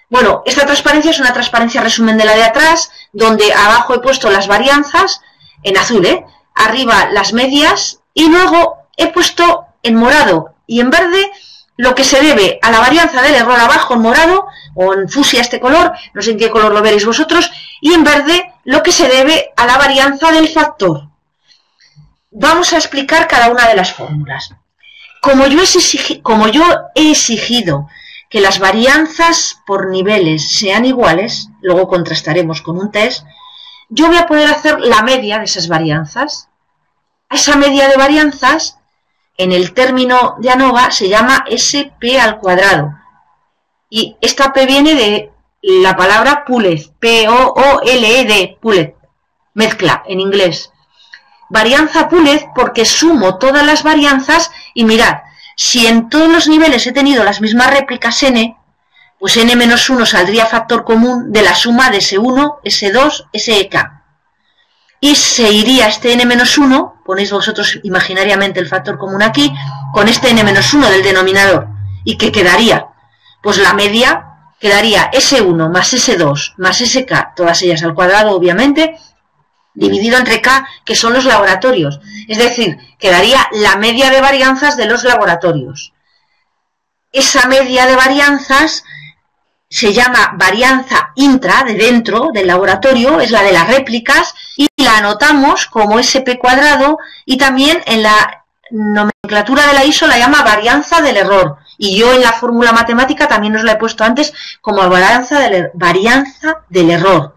Bueno, esta transparencia es una transparencia resumen de la de atrás, donde abajo he puesto las varianzas en azul, arriba las medias, y luego he puesto en morado y en verde lo que se debe a la varianza del error abajo en morado, o en fucsia este color, no sé en qué color lo veréis vosotros, y en verde lo que se debe a la varianza del factor. Vamos a explicar cada una de las fórmulas. Como yo he exigido que las varianzas por niveles sean iguales, luego contrastaremos con un test, yo voy a poder hacer la media de esas varianzas. A esa media de varianzas, en el término de ANOVA, se llama SP al cuadrado. Y esta P viene de la palabra pooled, P-O-O-L-E-D, pooled, mezcla en inglés. Varianza pooled porque sumo todas las varianzas y mirad, si en todos los niveles he tenido las mismas réplicas n, pues n-1 saldría factor común de la suma de S1, S2, SEK. Y se iría este n-1, ponéis vosotros imaginariamente el factor común aquí, con este n-1 del denominador. ¿Y qué quedaría? Pues la media quedaría S1 más S2 más SK, todas ellas al cuadrado obviamente, dividido entre K, que son los laboratorios. Es decir, quedaría la media de varianzas de los laboratorios. Esa media de varianzas se llama varianza intra, de dentro del laboratorio, es la de las réplicas, y la anotamos como SP cuadrado, y también en la nomenclatura de la ISO la llama varianza del error, y yo en la fórmula matemática también os la he puesto antes como varianza del error,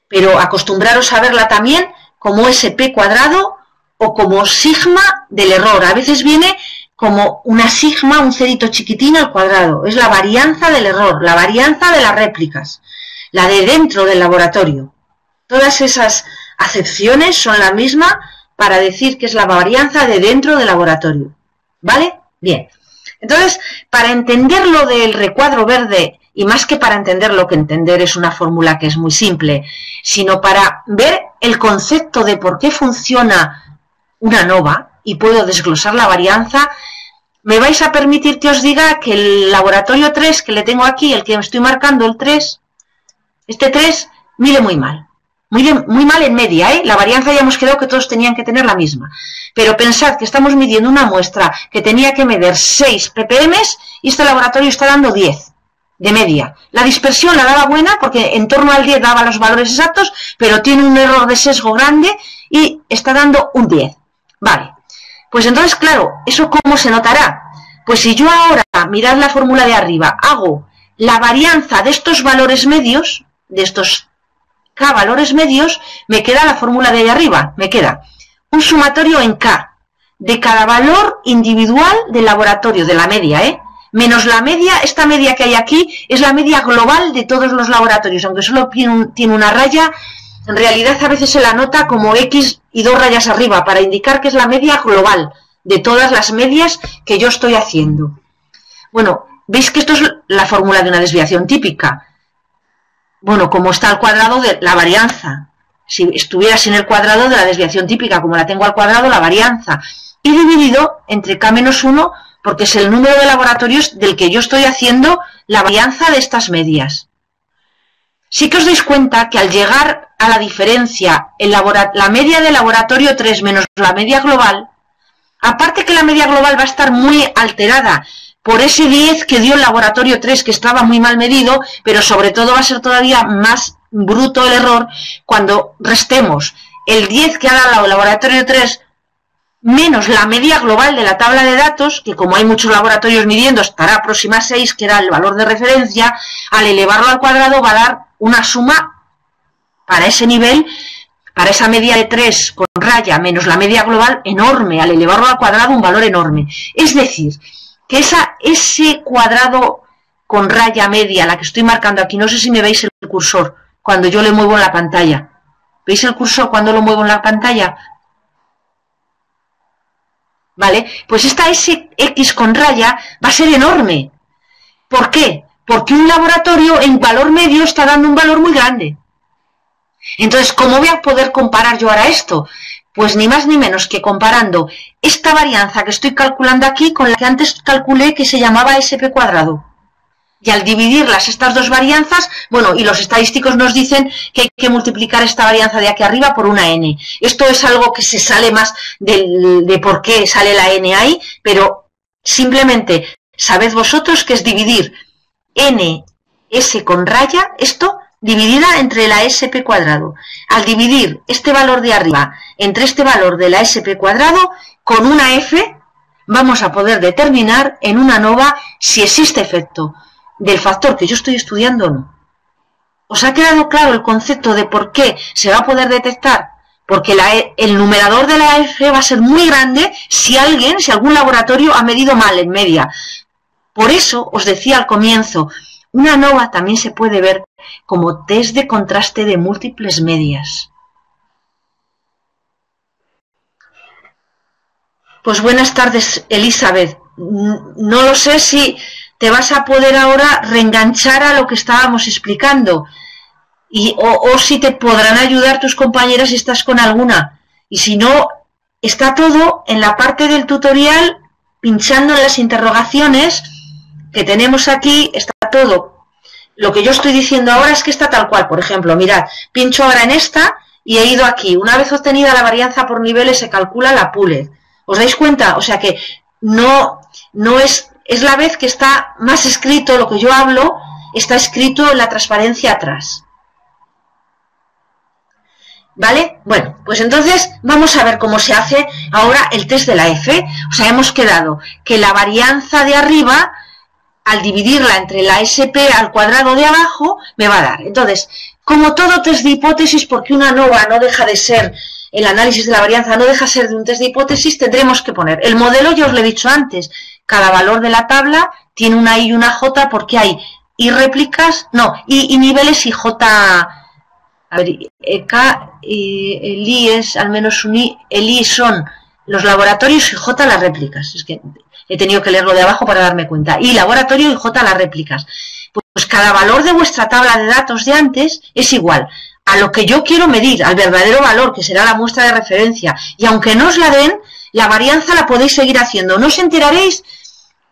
pero acostumbraros a verla también como SP cuadrado o como sigma del error. A veces viene como una sigma, un cerito chiquitín al cuadrado. Es la varianza del error, la varianza de las réplicas, la de dentro del laboratorio. Todas esas acepciones son la misma para decir que es la varianza de dentro del laboratorio. ¿Vale? Bien. Entonces, para entender lo del recuadro verde, y más que para entender lo que entender es una fórmula que es muy simple, sino para ver el concepto de por qué funciona una nova, y puedo desglosar la varianza, me vais a permitir que os diga que el laboratorio 3 que le tengo aquí, el que me estoy marcando, el 3, este 3 mide muy mal. Muy mal en media, ¿eh? La varianza ya hemos quedado que todos tenían que tener la misma. Pero pensad que estamos midiendo una muestra que tenía que medir 6 ppm y este laboratorio está dando 10 de media. La dispersión la daba buena porque en torno al 10 daba los valores exactos, pero tiene un error de sesgo grande y está dando un 10. Vale. Pues entonces, claro, ¿eso cómo se notará? Pues si yo ahora, mirad la fórmula de arriba, hago la varianza de estos valores medios, de estos K valores medios, me queda la fórmula de ahí arriba, me queda un sumatorio en K de cada valor individual del laboratorio, de la media, menos la media, esta media que hay aquí es la media global de todos los laboratorios, aunque solo tiene una raya, en realidad a veces se la nota como X y 2 rayas arriba, para indicar que es la media global de todas las medias que yo estoy haciendo. Bueno, veis que esto es la fórmula de una desviación típica. Bueno, como está al cuadrado de la varianza. Si estuviera sin el cuadrado de la desviación típica, como la tengo al cuadrado, la varianza. Y dividido entre K menos 1, porque es el número de laboratorios del que yo estoy haciendo la varianza de estas medias. Sí que os dais cuenta que al llegar a la diferencia, la media del laboratorio 3 menos la media global, aparte que la media global va a estar muy alterada por ese 10 que dio el laboratorio 3, que estaba muy mal medido, pero sobre todo va a ser todavía más bruto el error cuando restemos el 10 que ha dado el laboratorio 3 menos la media global de la tabla de datos, que como hay muchos laboratorios midiendo, estará próxima a 6, que era el valor de referencia, al elevarlo al cuadrado va a dar una suma para ese nivel, para esa media de 3 con raya menos la media global, enorme, al elevarlo al cuadrado un valor enorme. Es decir, que ese cuadrado con raya media, la que estoy marcando aquí, no sé si me veis el cursor, cuando yo le muevo en la pantalla. ¿Veis el cursor cuando lo muevo en la pantalla? ¿Vale? Pues esta SX con raya va a ser enorme. ¿Por qué? Porque un laboratorio en valor medio está dando un valor muy grande. Entonces, ¿cómo voy a poder comparar yo ahora esto? Pues ni más ni menos que comparando esta varianza que estoy calculando aquí con la que antes calculé que se llamaba SP cuadrado. Y al dividirlas, estas dos varianzas, bueno, y los estadísticos nos dicen que hay que multiplicar esta varianza de aquí arriba por una n. Esto es algo que se sale más de por qué sale la n ahí, pero simplemente sabed vosotros que es dividir n, s con raya, esto dividida entre la SP cuadrado. Al dividir este valor de arriba entre este valor de la SP cuadrado, con una f vamos a poder determinar en una nova si existe efecto del factor que yo estoy estudiando o no. ¿Os ha quedado claro el concepto de por qué se va a poder detectar? Porque el numerador de la F va a ser muy grande si algún laboratorio ha medido mal en media. Por eso os decía al comienzo, una nova también se puede ver como test de contraste de múltiples medias. Pues buenas tardes, Elizabeth. No lo sé si te vas a poder ahora reenganchar a lo que estábamos explicando o si te podrán ayudar tus compañeras si estás con alguna. Y si no, está todo en la parte del tutorial, pinchando en las interrogaciones que tenemos aquí, está todo. Lo que yo estoy diciendo ahora es que está tal cual. Por ejemplo, mirad, pincho ahora en esta y he ido aquí. Una vez obtenida la varianza por niveles se calcula la Pooler. ¿Os dais cuenta? O sea que no es la vez que está más escrito lo que yo hablo está escrito en la transparencia atrás. ¿Vale? Bueno, pues entonces vamos a ver cómo se hace ahora el test de la F. O sea, hemos quedado que la varianza de arriba, al dividirla entre la SP al cuadrado de abajo, me va a dar. Entonces, como todo test de hipótesis, porque una nova no deja de ser, el análisis de la varianza no deja de ser de un test de hipótesis, tendremos que poner el modelo, ya os lo he dicho antes, cada valor de la tabla tiene una I y una J porque hay I réplicas, no, I niveles y J... A ver, K, el I es al menos un I, el I son los laboratorios y J las réplicas. Es que he tenido que leerlo de abajo para darme cuenta. I laboratorio y J las réplicas. Pues cada valor de vuestra tabla de datos de antes es igual a lo que yo quiero medir, al verdadero valor, que será la muestra de referencia. Y aunque no os la den, la varianza la podéis seguir haciendo. No os enteraréis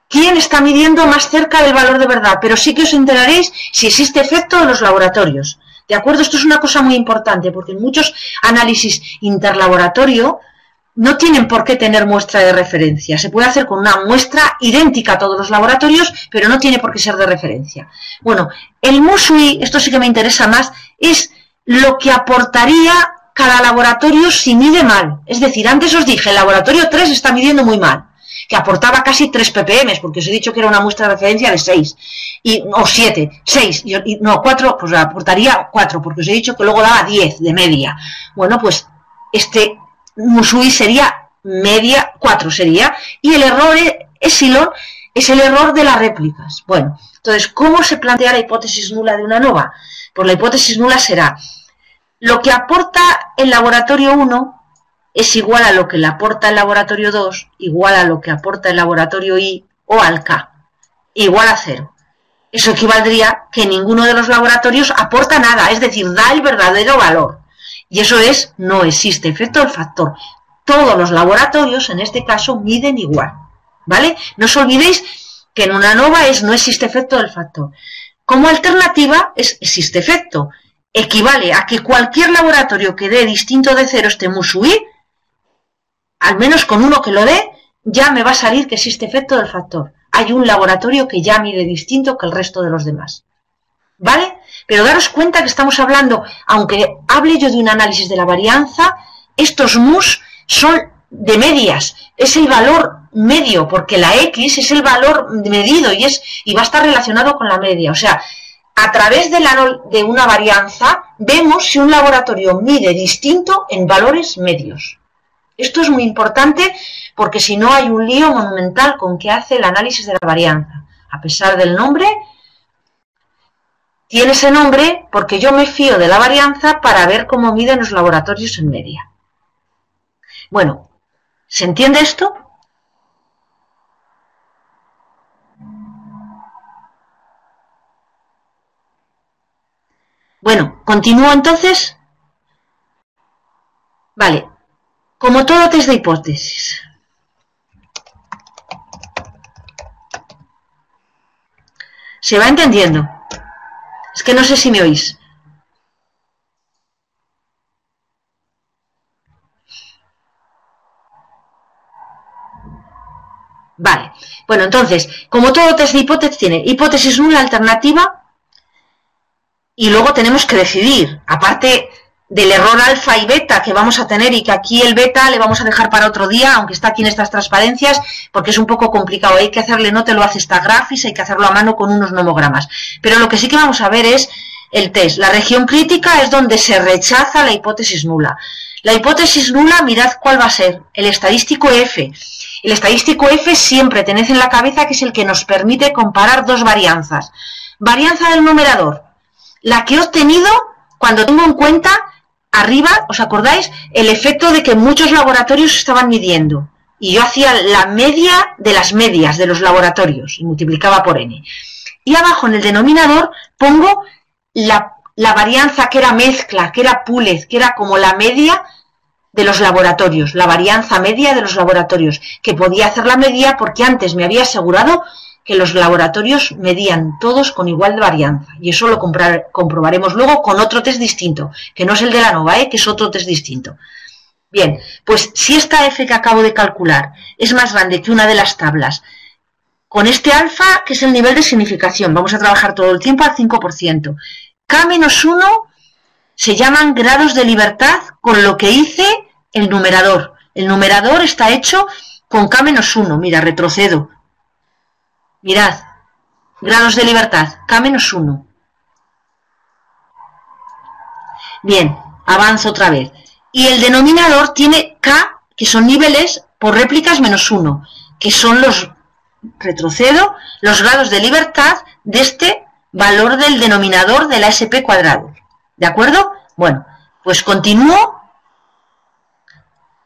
quién está midiendo más cerca del valor de verdad, pero sí que os enteraréis si existe efecto en los laboratorios. ¿De acuerdo? Esto es una cosa muy importante, porque en muchos análisis interlaboratorio no tienen por qué tener muestra de referencia. Se puede hacer con una muestra idéntica a todos los laboratorios, pero no tiene por qué ser de referencia. Bueno, el MUSUI, esto sí que me interesa más, es lo que aportaría cada laboratorio si mide mal. Es decir, antes os dije, el laboratorio 3 está midiendo muy mal, que aportaba casi 3 ppm, porque os he dicho que era una muestra de referencia de 6, o 7, 6, no, 4, pues aportaría 4, porque os he dicho que luego daba 10 de media. Bueno, pues este MUSUI sería media, 4 sería, y el error epsilon es el error de las réplicas. Bueno, entonces, ¿cómo se plantea la hipótesis nula de una nova? Pues la hipótesis nula será, lo que aporta el laboratorio 1 es igual a lo que le aporta el laboratorio 2, igual a lo que aporta el laboratorio I o al K, igual a 0. Eso equivaldría que ninguno de los laboratorios aporta nada, es decir, da el verdadero valor. Y eso es, no existe efecto del factor. Todos los laboratorios, en este caso, miden igual. ¿Vale? No os olvidéis que en una nova no existe efecto del factor. Como alternativa, existe efecto. Equivale a que cualquier laboratorio que dé distinto de 0 este MUSUI, al menos con uno que lo dé, ya me va a salir que existe efecto del factor. Hay un laboratorio que ya mide distinto que el resto de los demás. ¿Vale? Pero daros cuenta que estamos hablando, aunque hable yo de un análisis de la varianza, estos MUS son de medias. Es el valor medio, porque la X es el valor medido y va a estar relacionado con la media. O sea, a través de una varianza vemos si un laboratorio mide distinto en valores medios. Esto es muy importante porque si no hay un lío monumental con qué hace el análisis de la varianza. A pesar del nombre, tiene ese nombre porque yo me fío de la varianza para ver cómo miden los laboratorios en media. Bueno, ¿se entiende esto? Bueno, continúo entonces. Vale. Como todo test de hipótesis. ¿Se va entendiendo? Es que no sé si me oís. Vale. Bueno, entonces, como todo test de hipótesis tiene hipótesis nula, alternativa, y luego tenemos que decidir, aparte del error alfa y beta que vamos a tener, y que aquí el beta le vamos a dejar para otro día, aunque está aquí en estas transparencias, porque es un poco complicado, hay que hacerle, no te lo hace esta grafis, hay que hacerlo a mano con unos nomogramas. Pero lo que sí que vamos a ver es el test. La región crítica es donde se rechaza la hipótesis nula. La hipótesis nula, mirad cuál va a ser, el estadístico F. El estadístico F siempre tened en la cabeza que es el que nos permite comparar dos varianzas. Varianza del numerador, la que he obtenido cuando tengo en cuenta arriba, ¿os acordáis? El efecto de que muchos laboratorios estaban midiendo. Y yo hacía la media de las medias de los laboratorios y multiplicaba por n. Y abajo en el denominador pongo la varianza que era mezcla, que era Púlez, que era como la media de los laboratorios, la varianza media de los laboratorios, que podía hacer la media porque antes me había asegurado que los laboratorios medían todos con igual de varianza. Y eso lo comprobaremos luego con otro test distinto, que no es el de la nova, que es otro test distinto. Bien, pues si esta F que acabo de calcular es más grande que una de las tablas con este alfa, que es el nivel de significación. Vamos a trabajar todo el tiempo al 5%. K-1 se llaman grados de libertad con lo que hice el numerador. El numerador está hecho con K-1. Mira, retrocedo. Mirad, grados de libertad, K-1. Bien, avanzo otra vez. Y el denominador tiene K, que son niveles, por réplicas -1, que son los, retrocedo, los grados de libertad de este valor del denominador de la SP cuadrado. ¿De acuerdo? Bueno, pues continúo.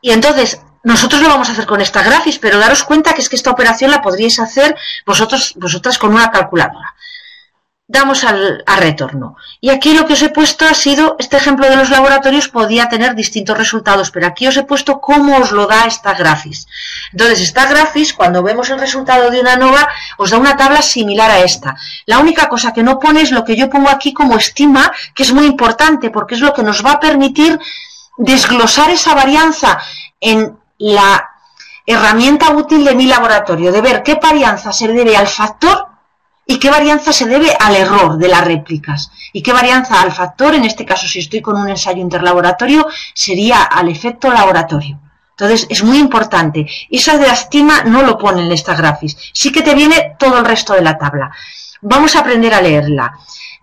Y entonces, nosotros lo vamos a hacer con esta grafis, pero daros cuenta que es que esta operación la podríais hacer vosotras con una calculadora. Damos al retorno. Y aquí lo que os he puesto ha sido, este ejemplo de los laboratorios podía tener distintos resultados, pero aquí os he puesto cómo os lo da esta grafis. Entonces, esta grafis, cuando vemos el resultado de una ANOVA, os da una tabla similar a esta. La única cosa que no pone es lo que yo pongo aquí como estima, que es muy importante, porque es lo que nos va a permitir desglosar esa varianza en la herramienta útil de mi laboratorio, de ver qué varianza se debe al factor y qué varianza se debe al error de las réplicas. Y qué varianza al factor, en este caso si estoy con un ensayo interlaboratorio, sería al efecto laboratorio. Entonces es muy importante. Eso de la estima no lo pone en esta grafis. Sí que te viene todo el resto de la tabla. Vamos a aprender a leerla.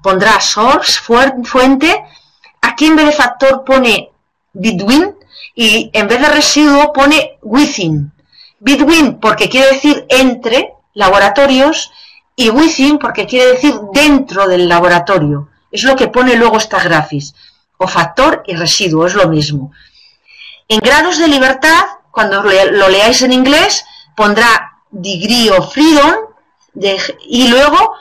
Pondrá source, fuente. Aquí en vez de factor pone between y en vez de residuo pone within. Between porque quiere decir entre laboratorios y within porque quiere decir dentro del laboratorio. Es lo que pone luego esta grafis. O factor y residuo, es lo mismo. En grados de libertad, cuando lo leáis en inglés, pondrá degree of freedom y luego,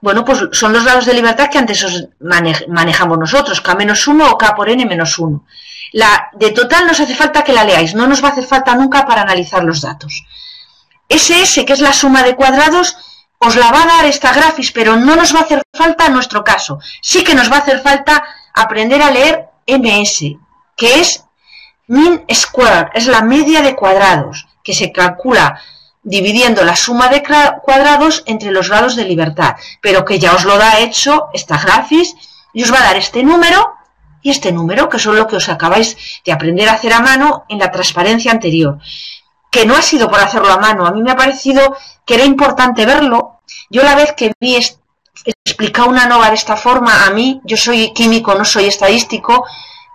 bueno, pues son los grados de libertad que antes os manejamos nosotros, K-1 o K por N-1. La de total no os hace falta que la leáis, no nos va a hacer falta nunca para analizar los datos. SS, que es la suma de cuadrados, os la va a dar esta grafis, pero no nos va a hacer falta en nuestro caso. Sí que nos va a hacer falta aprender a leer MS, que es mean square, es la media de cuadrados, que se calcula dividiendo la suma de cuadrados entre los grados de libertad, pero que ya os lo da hecho esta grafis y os va a dar este número y este número, que son lo que os acabáis de aprender a hacer a mano en la transparencia anterior, que no ha sido por hacerlo a mano. A mí me ha parecido que era importante verlo. Yo la vez que vi explicar una ANOVA de esta forma, a mí, yo soy químico, no soy estadístico,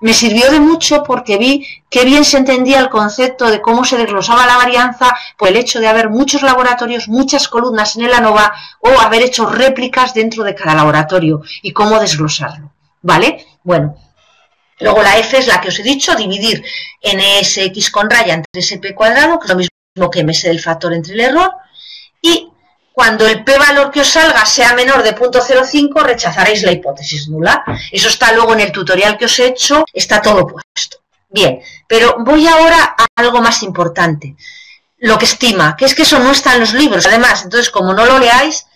me sirvió de mucho porque vi qué bien se entendía el concepto de cómo se desglosaba la varianza por el hecho de haber muchos laboratorios, muchas columnas en el ANOVA o haber hecho réplicas dentro de cada laboratorio y cómo desglosarlo, ¿vale? Bueno, luego la F es la que os he dicho, dividir NSX con raya entre SP cuadrado, que es lo mismo que MS del factor entre el error, y cuando el p-valor que os salga sea menor de 0.05, rechazaréis la hipótesis nula. Eso está luego en el tutorial que os he hecho, está todo puesto. Bien, pero voy ahora a algo más importante. Lo que estima, que es que eso no está en los libros. Además, entonces, como no lo leáis,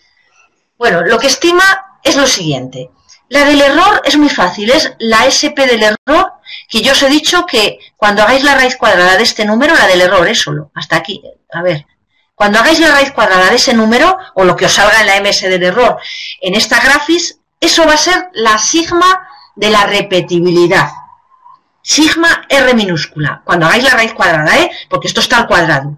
bueno, lo que estima es lo siguiente. La del error es muy fácil, es la SP del error, que yo os he dicho que cuando hagáis la raíz cuadrada de este número, la del error es solo, hasta aquí, a ver. Cuando hagáis la raíz cuadrada de ese número, o lo que os salga en la MS del error, en esta grafis, eso va a ser la sigma de la repetibilidad. Sigma R minúscula, cuando hagáis la raíz cuadrada, porque esto está al cuadrado.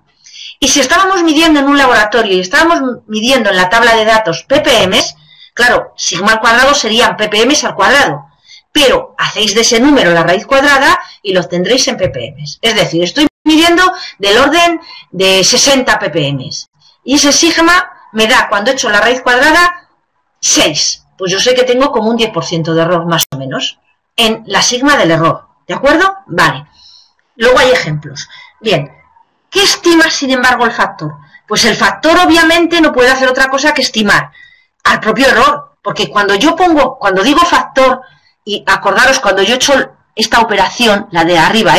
Y si estábamos midiendo en un laboratorio y estábamos midiendo en la tabla de datos ppms, claro, sigma al cuadrado serían ppms al cuadrado. Pero hacéis de ese número la raíz cuadrada y lo tendréis en ppms. Es decir, estoy midiendo del orden de 60 ppm. Y ese sigma me da, cuando he hecho la raíz cuadrada, 6. Pues yo sé que tengo como un 10% de error más o menos en la sigma del error. ¿De acuerdo? Vale. Luego hay ejemplos. Bien. ¿Qué estima, sin embargo, el factor? Pues el factor obviamente no puede hacer otra cosa que estimar al propio error. Porque cuando digo factor, y acordaros, cuando yo he hecho esta operación, la de arriba,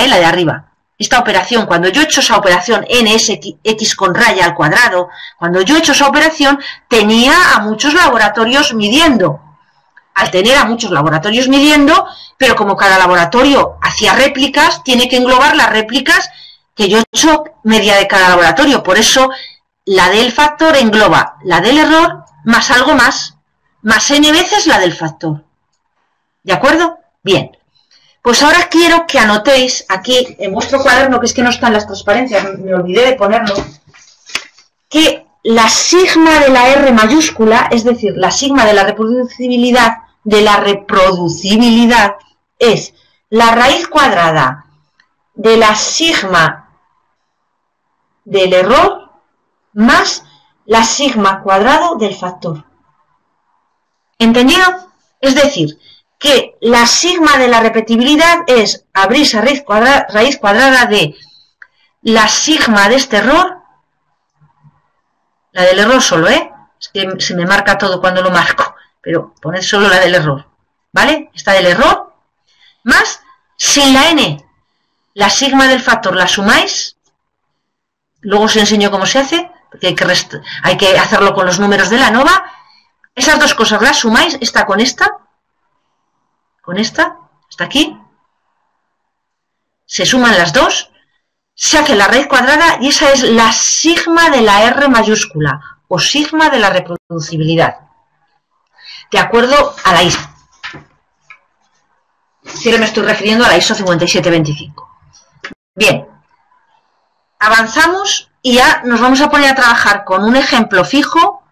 esta operación, cuando yo he hecho esa operación NSX con raya al cuadrado, cuando yo he hecho esa operación, tenía a muchos laboratorios midiendo. Al tener a muchos laboratorios midiendo, pero como cada laboratorio hacía réplicas, tiene que englobar las réplicas que yo he hecho media de cada laboratorio. Por eso la del factor engloba la del error más algo más n veces la del factor. ¿De acuerdo? Bien. Pues ahora quiero que anotéis aquí en vuestro cuaderno, que es que no están las transparencias, me olvidé de ponerlo, que la sigma de la R mayúscula, es decir, la sigma de la reproducibilidad, es la raíz cuadrada de la sigma del error más la sigma cuadrado del factor. ¿Entendido? Es decir, que la sigma de la repetibilidad es abrir esa raíz cuadrada de la sigma de este error, la del error solo, es que se me marca todo cuando lo marco, pero poned solo la del error, ¿vale? Esta del error, más sin la n, la sigma del factor la sumáis, luego os enseño cómo se hace, porque hay que hacerlo con los números de la ANOVA, esas dos cosas las sumáis, esta, hasta aquí, se suman las dos, se hace la raíz cuadrada y esa es la sigma de la R mayúscula o sigma de la reproducibilidad, de acuerdo a la ISO. Siempre me estoy refiriendo a la ISO 5725. Bien, avanzamos y ya nos vamos a poner a trabajar con un ejemplo fijo,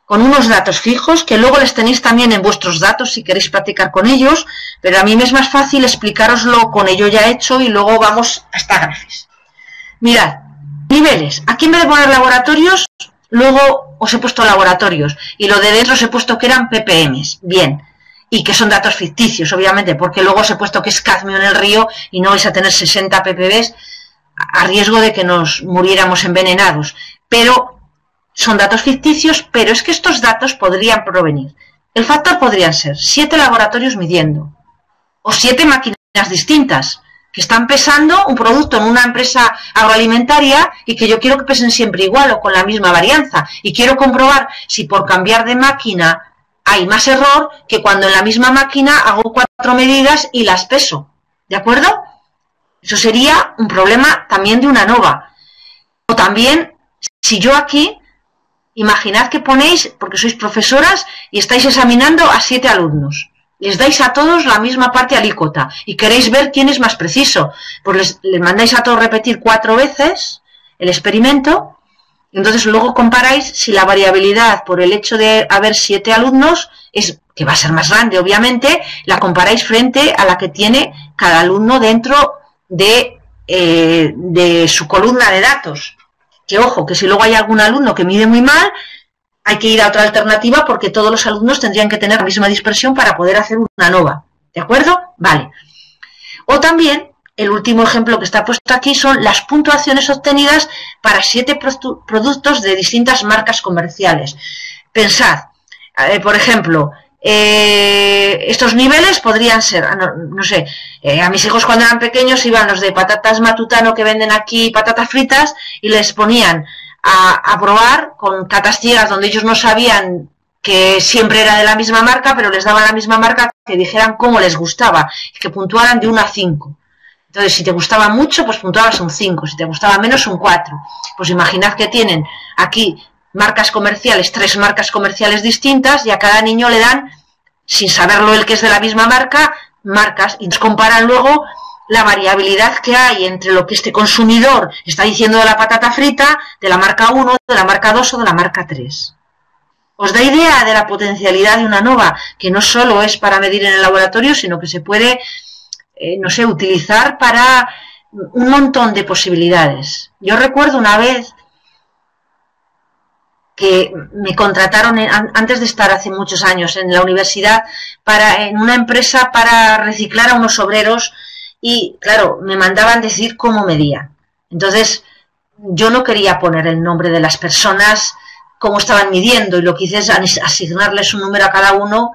con unos datos fijos, que luego les tenéis también en vuestros datos si queréis practicar con ellos, pero a mí me es más fácil explicároslo con ello ya hecho y luego vamos hasta grafis. Mirad, niveles. Aquí en vez de poner laboratorios, luego os he puesto laboratorios y lo de dentro os he puesto que eran ppms. Bien, y que son datos ficticios, obviamente, porque luego os he puesto que es cadmio en el río y no vais a tener 60 ppbs a riesgo de que nos muriéramos envenenados. Pero son datos ficticios, pero es que estos datos podrían provenir. El factor podrían ser 7 laboratorios midiendo o 7 máquinas distintas que están pesando un producto en una empresa agroalimentaria y que yo quiero que pesen siempre igual o con la misma varianza y quiero comprobar si por cambiar de máquina hay más error que cuando en la misma máquina hago 4 medidas y las peso. ¿De acuerdo? Eso sería un problema también de una ANOVA. O también, si yo aquí, imaginad que ponéis, porque sois profesoras y estáis examinando a 7 alumnos. Les dais a todos la misma parte alícuota y queréis ver quién es más preciso. Pues les mandáis a todos repetir 4 veces el experimento. Entonces luego comparáis si la variabilidad por el hecho de haber 7 alumnos, que va a ser más grande obviamente, la comparáis frente a la que tiene cada alumno dentro de su columna de datos. Que ojo, que si luego hay algún alumno que mide muy mal, hay que ir a otra alternativa porque todos los alumnos tendrían que tener la misma dispersión para poder hacer una ANOVA. ¿De acuerdo? Vale. O también, el último ejemplo que está puesto aquí son las puntuaciones obtenidas para 7 productos de distintas marcas comerciales. Pensad, por ejemplo, estos niveles podrían ser, no sé, a mis hijos cuando eran pequeños iban los de patatas Matutano que venden aquí patatas fritas y les ponían a probar con catas ciegas donde ellos no sabían que siempre era de la misma marca, pero les daban la misma marca, que dijeran cómo les gustaba, que puntuaran de 1 a 5. Entonces, si te gustaba mucho, pues puntuabas un 5, si te gustaba menos, un 4. Pues imaginad que tienen aquí marcas comerciales, 3 marcas comerciales distintas, y a cada niño le dan, sin saberlo el que es de la misma marca, marcas, y nos comparan luego la variabilidad que hay entre lo que este consumidor está diciendo de la patata frita, de la marca 1, de la marca 2 o de la marca 3. ¿Os da idea de la potencialidad de una ANOVA? Que no solo es para medir en el laboratorio, sino que se puede, no sé, utilizar para un montón de posibilidades. Yo recuerdo una vez que me contrataron antes de estar hace muchos años en la universidad en una empresa para reciclar a unos obreros y, claro, me mandaban decir cómo medían. Entonces, yo no quería poner el nombre de las personas, cómo estaban midiendo, y lo que hice es asignarles un número a cada uno,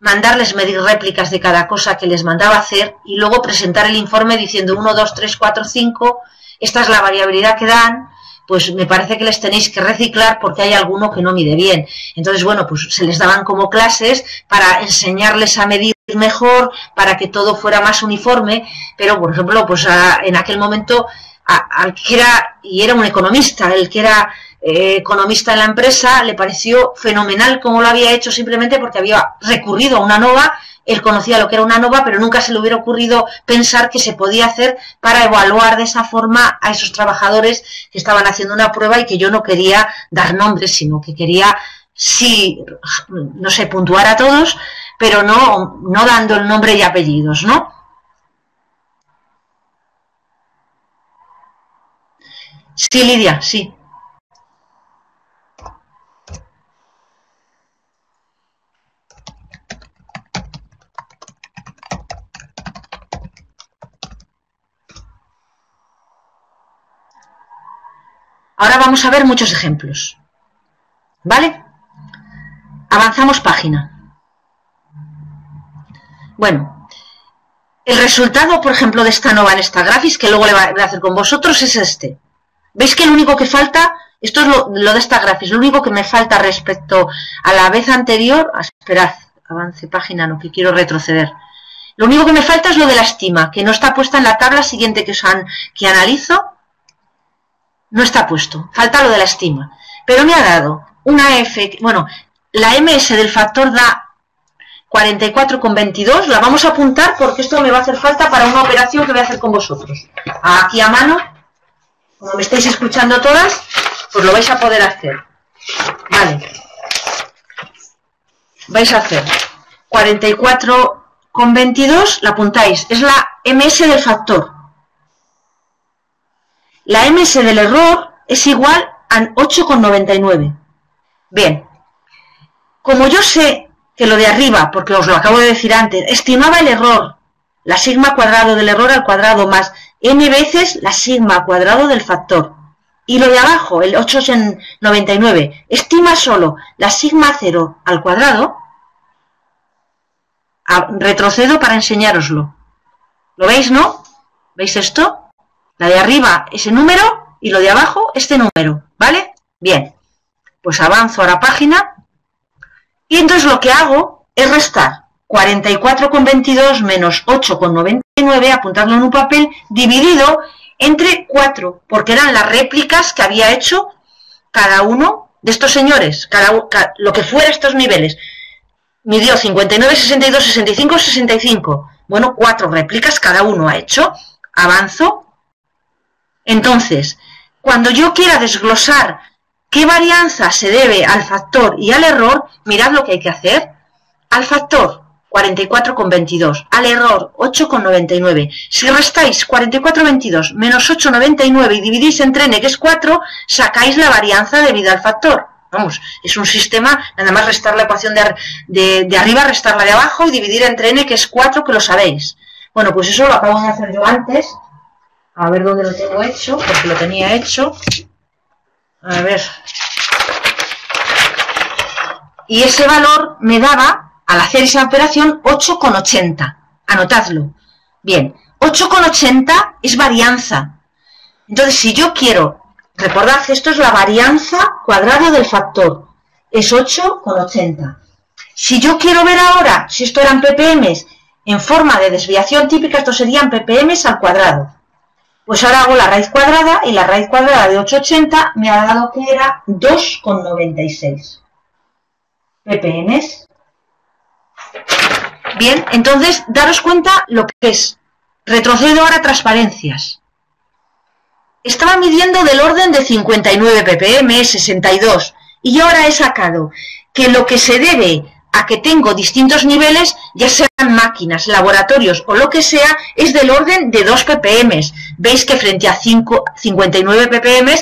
mandarles medir réplicas de cada cosa que les mandaba hacer y luego presentar el informe diciendo 1, 2, 3, 4, 5, esta es la variabilidad que dan, pues me parece que les tenéis que reciclar porque hay alguno que no mide bien. Entonces, bueno, pues se les daban como clases para enseñarles a medir mejor, para que todo fuera más uniforme, pero, por ejemplo, pues en aquel momento, al que era, y era un economista, el que era economista en la empresa, le pareció fenomenal cómo lo había hecho, simplemente porque había recurrido a una nova. Él conocía lo que era una nova, pero nunca se le hubiera ocurrido pensar que se podía hacer para evaluar de esa forma a esos trabajadores que estaban haciendo una prueba, y que yo no quería dar nombres, sino que quería, sí, no sé, puntuar a todos, pero no dando el nombre y apellidos, ¿no? Sí, Lidia, sí. Ahora vamos a ver muchos ejemplos, ¿vale? Avanzamos página. Bueno, el resultado, por ejemplo, de esta nova en esta graphics, que luego le voy a hacer con vosotros, es este. ¿Veis que lo único que falta, esto es lo de esta graphics, lo único que me falta respecto a la vez anterior, esperad, avance página, no, que quiero retroceder. Lo único que me falta es lo de la estima, que no está puesta en la tabla siguiente que analizo. No está puesto, falta lo de la estima, pero me ha dado una F, bueno, la MS del factor da 44,22, la vamos a apuntar porque esto me va a hacer falta para una operación que voy a hacer con vosotros. Aquí a mano, como me estáis escuchando todas, pues lo vais a poder hacer. Vale, vais a hacer 44,22, la apuntáis, es la MS del factor. La MS del error es igual a 8,99. Bien, como yo sé que lo de arriba, porque os lo acabo de decir antes, estimaba el error, la sigma cuadrado del error al cuadrado más n veces la sigma cuadrado del factor. Y lo de abajo, el 8,99, estima solo la sigma 0 al cuadrado. Retrocedo para enseñároslo. ¿Lo veis, no? ¿Veis esto? La de arriba, ese número, y lo de abajo, este número, ¿vale? Bien, pues avanzo a la página, y entonces lo que hago es restar 44,22 menos 8,99, apuntarlo en un papel, dividido entre 4, porque eran las réplicas que había hecho cada uno de estos señores, lo que fuera estos niveles. Midió 59, 62, 65, 65. Bueno, 4 réplicas cada uno ha hecho. Avanzo. Entonces, cuando yo quiera desglosar qué varianza se debe al factor y al error, mirad lo que hay que hacer. Al factor, 44,22. Al error, 8,99. Si restáis 44,22 menos 8,99 y dividís entre n, que es 4, sacáis la varianza debida al factor. Vamos, es un sistema, nada más restar la ecuación de arriba, restar la de abajo y dividir entre n, que es 4, que lo sabéis. Bueno, pues eso lo acabo de hacer yo antes. A ver dónde lo tengo hecho, porque lo tenía hecho. A ver. Y ese valor me daba, al hacer esa operación, 8,80. Anotadlo. Bien, 8,80 es varianza. Entonces, si yo quiero, recordad que esto es la varianza cuadrado del factor. Es 8,80. Si yo quiero ver ahora, si esto eran ppm en forma de desviación típica, estos serían ppm al cuadrado. Pues ahora hago la raíz cuadrada, y la raíz cuadrada de 8,80 me ha dado que era 2,96 ppm. Bien, entonces daros cuenta lo que es. Retrocedo ahora a transparencias. Estaba midiendo del orden de 59 ppm, 62, y yo ahora he sacado que lo que se debe a que tengo distintos niveles, ya sean máquinas, laboratorios o lo que sea, es del orden de 2 ppm. Veis que frente a 59 ppm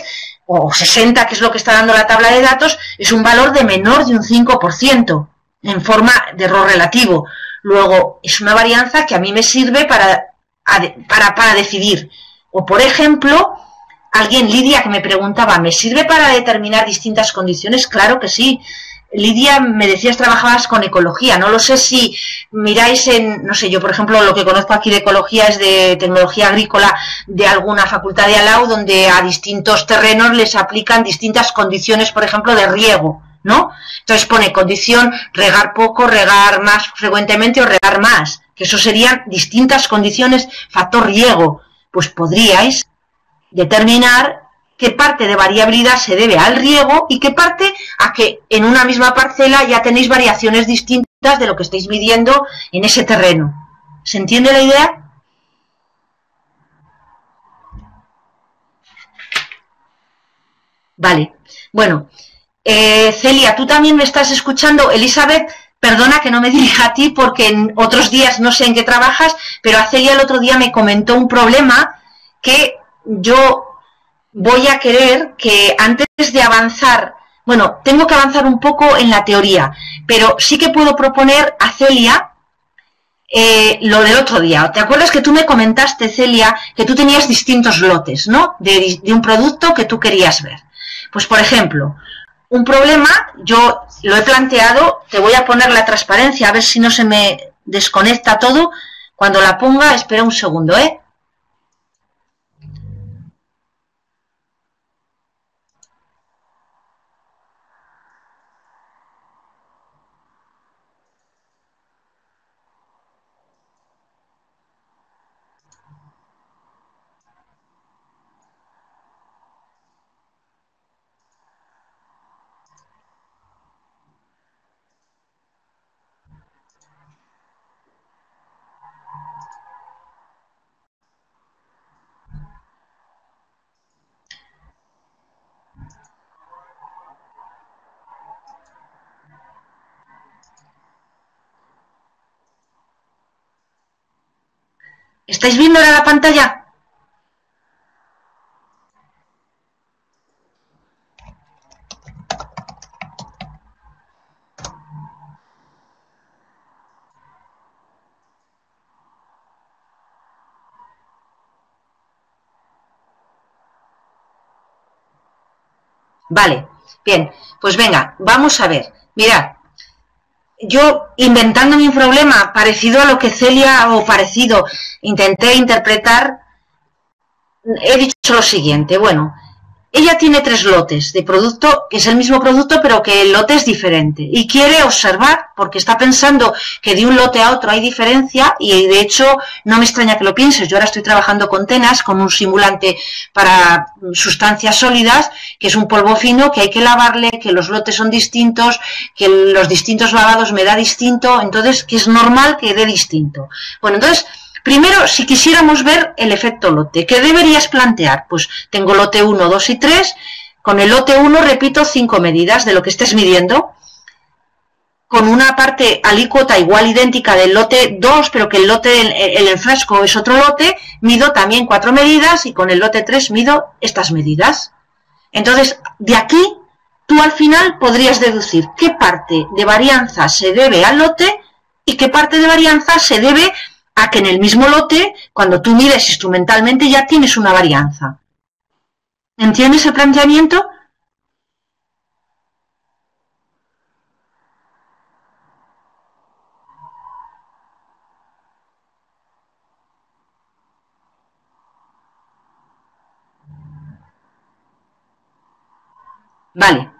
o 60, que es lo que está dando la tabla de datos, es un valor de menor de un 5% en forma de error relativo. Luego, es una varianza que a mí me sirve para decidir. O, por ejemplo, alguien, Lidia, que me preguntaba, ¿me sirve para determinar distintas condiciones? Claro que sí. Lidia, me decías, trabajabas con ecología. No lo sé si miráis en, no sé, yo por ejemplo lo que conozco aquí de ecología es de tecnología agrícola de alguna facultad de Alau, donde a distintos terrenos les aplican distintas condiciones, por ejemplo, de riego, ¿no? Entonces pone condición regar poco, regar más frecuentemente o regar más, que eso serían distintas condiciones, factor riego. Pues podríais determinar qué parte de variabilidad se debe al riego y qué parte a que en una misma parcela ya tenéis variaciones distintas de lo que estáis midiendo en ese terreno. ¿Se entiende la idea? Vale, bueno, Celia, tú también me estás escuchando. Elizabeth, perdona que no me dirija a ti porque en otros días no sé en qué trabajas, pero a Celia el otro día me comentó un problema que yo voy a querer que antes de avanzar, bueno, tengo que avanzar un poco en la teoría, pero sí que puedo proponer a Celia lo del otro día. ¿Te acuerdas que tú me comentaste, Celia, que tú tenías distintos lotes, ¿no? De un producto que tú querías ver. Pues, por ejemplo, un problema, yo lo he planteado, te voy a poner la transparencia, a ver si no se me desconecta todo. Cuando la ponga, espera un segundo, ¿eh? ¿Estáis viendo ahora la pantalla? Vale, bien, pues venga, vamos a ver. Mirad, yo inventándome un problema parecido a lo que Celia, o parecido, intenté interpretar, he dicho lo siguiente, bueno, ella tiene 3 lotes de producto, que es el mismo producto, pero que el lote es diferente. Y quiere observar, porque está pensando que de un lote a otro hay diferencia, y de hecho no me extraña que lo pienses. Yo ahora estoy trabajando con Tenas, con un simulante para sustancias sólidas, que es un polvo fino, que hay que lavarle, que los lotes son distintos, que los distintos lavados me da distinto, entonces que es normal que dé distinto. Bueno, entonces... Primero, si quisiéramos ver el efecto lote, ¿qué deberías plantear? Pues tengo lote 1, 2 y 3. Con el lote 1 repito 5 medidas de lo que estés midiendo. Con una parte alícuota igual idéntica del lote 2, pero que el lote, el enfrasco es otro lote, mido también 4 medidas y con el lote 3 mido estas medidas. Entonces, de aquí, tú al final podrías deducir qué parte de varianza se debe al lote y qué parte de varianza se debe a que en el mismo lote, cuando tú mides instrumentalmente, ya tienes una varianza. ¿Entiendes el planteamiento? Vale.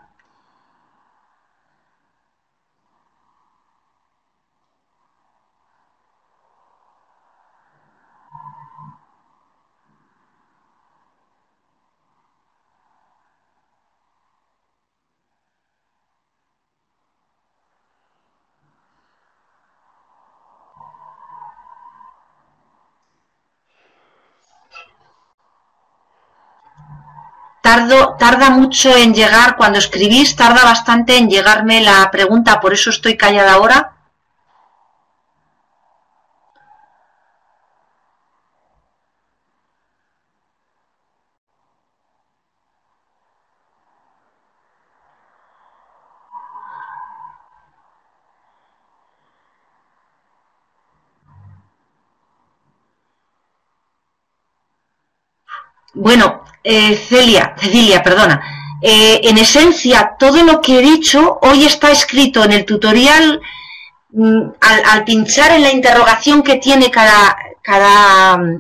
Tarda mucho en llegar, cuando escribís tarda bastante en llegarme la pregunta, por eso estoy callada ahora. Bueno, Cecilia, perdona. En esencia, todo lo que he dicho hoy está escrito en el tutorial. Al pinchar en la interrogación que tiene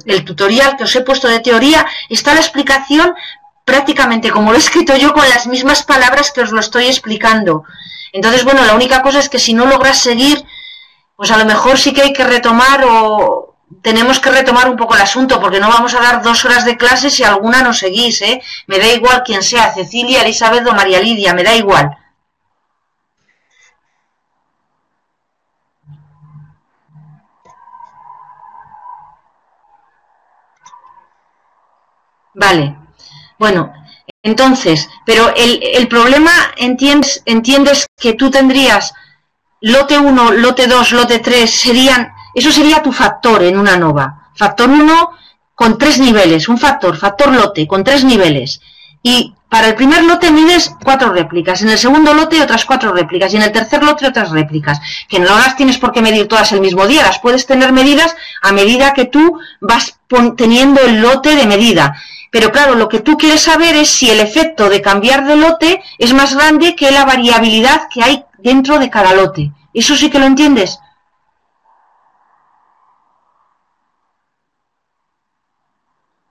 el tutorial que os he puesto de teoría, está la explicación prácticamente como lo he escrito yo, con las mismas palabras que os lo estoy explicando. Entonces, bueno, la única cosa es que si no logras seguir, pues a lo mejor sí que hay que retomar o tenemos que retomar un poco el asunto, porque no vamos a dar 2 horas de clase si alguna no seguís, ¿eh? Me da igual quién sea, Cecilia, Elizabeth o María Lidia, me da igual. Vale, bueno, entonces, pero el problema, entiendes que tú tendrías lote 1, lote 2, lote 3, eso sería tu factor en una nova. Factor 1 con 3 niveles, un factor lote con 3 niveles. Y para el primer lote mides 4 réplicas, en el segundo lote otras 4 réplicas y en el tercer lote otras réplicas, que no las tienes por qué medir todas el mismo día, las puedes tener medidas a medida que tú vas teniendo el lote de medida. Pero claro, lo que tú quieres saber es si el efecto de cambiar de lote es más grande que la variabilidad que hay dentro de cada lote. ¿Eso sí que lo entiendes?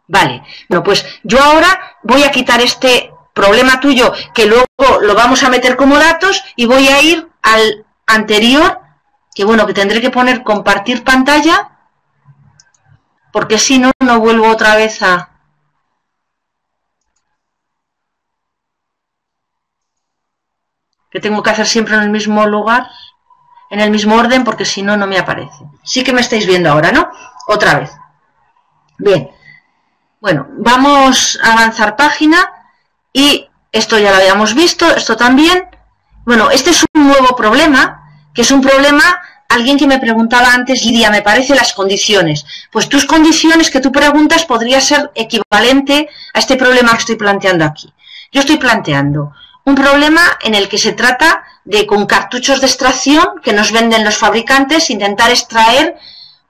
Vale, bueno, pues yo ahora voy a quitar este problema tuyo, que luego lo vamos a meter como datos, y voy a ir al anterior, que bueno, que tendré que poner compartir pantalla, porque si no, no vuelvo otra vez a... que tengo que hacer siempre en el mismo lugar, en el mismo orden, porque si no, no me aparece. Sí que me estáis viendo ahora, ¿no? Otra vez. Bien. Bueno, vamos a avanzar página, y esto ya lo habíamos visto, esto también. Bueno, este es un nuevo problema, que es un problema, alguien que me preguntaba antes, Lidia, me parece las condiciones. Pues tus condiciones que tú preguntas podría ser equivalente a este problema que estoy planteando aquí. Yo estoy planteando un problema en el que se trata de, con cartuchos de extracción que nos venden los fabricantes, intentar extraer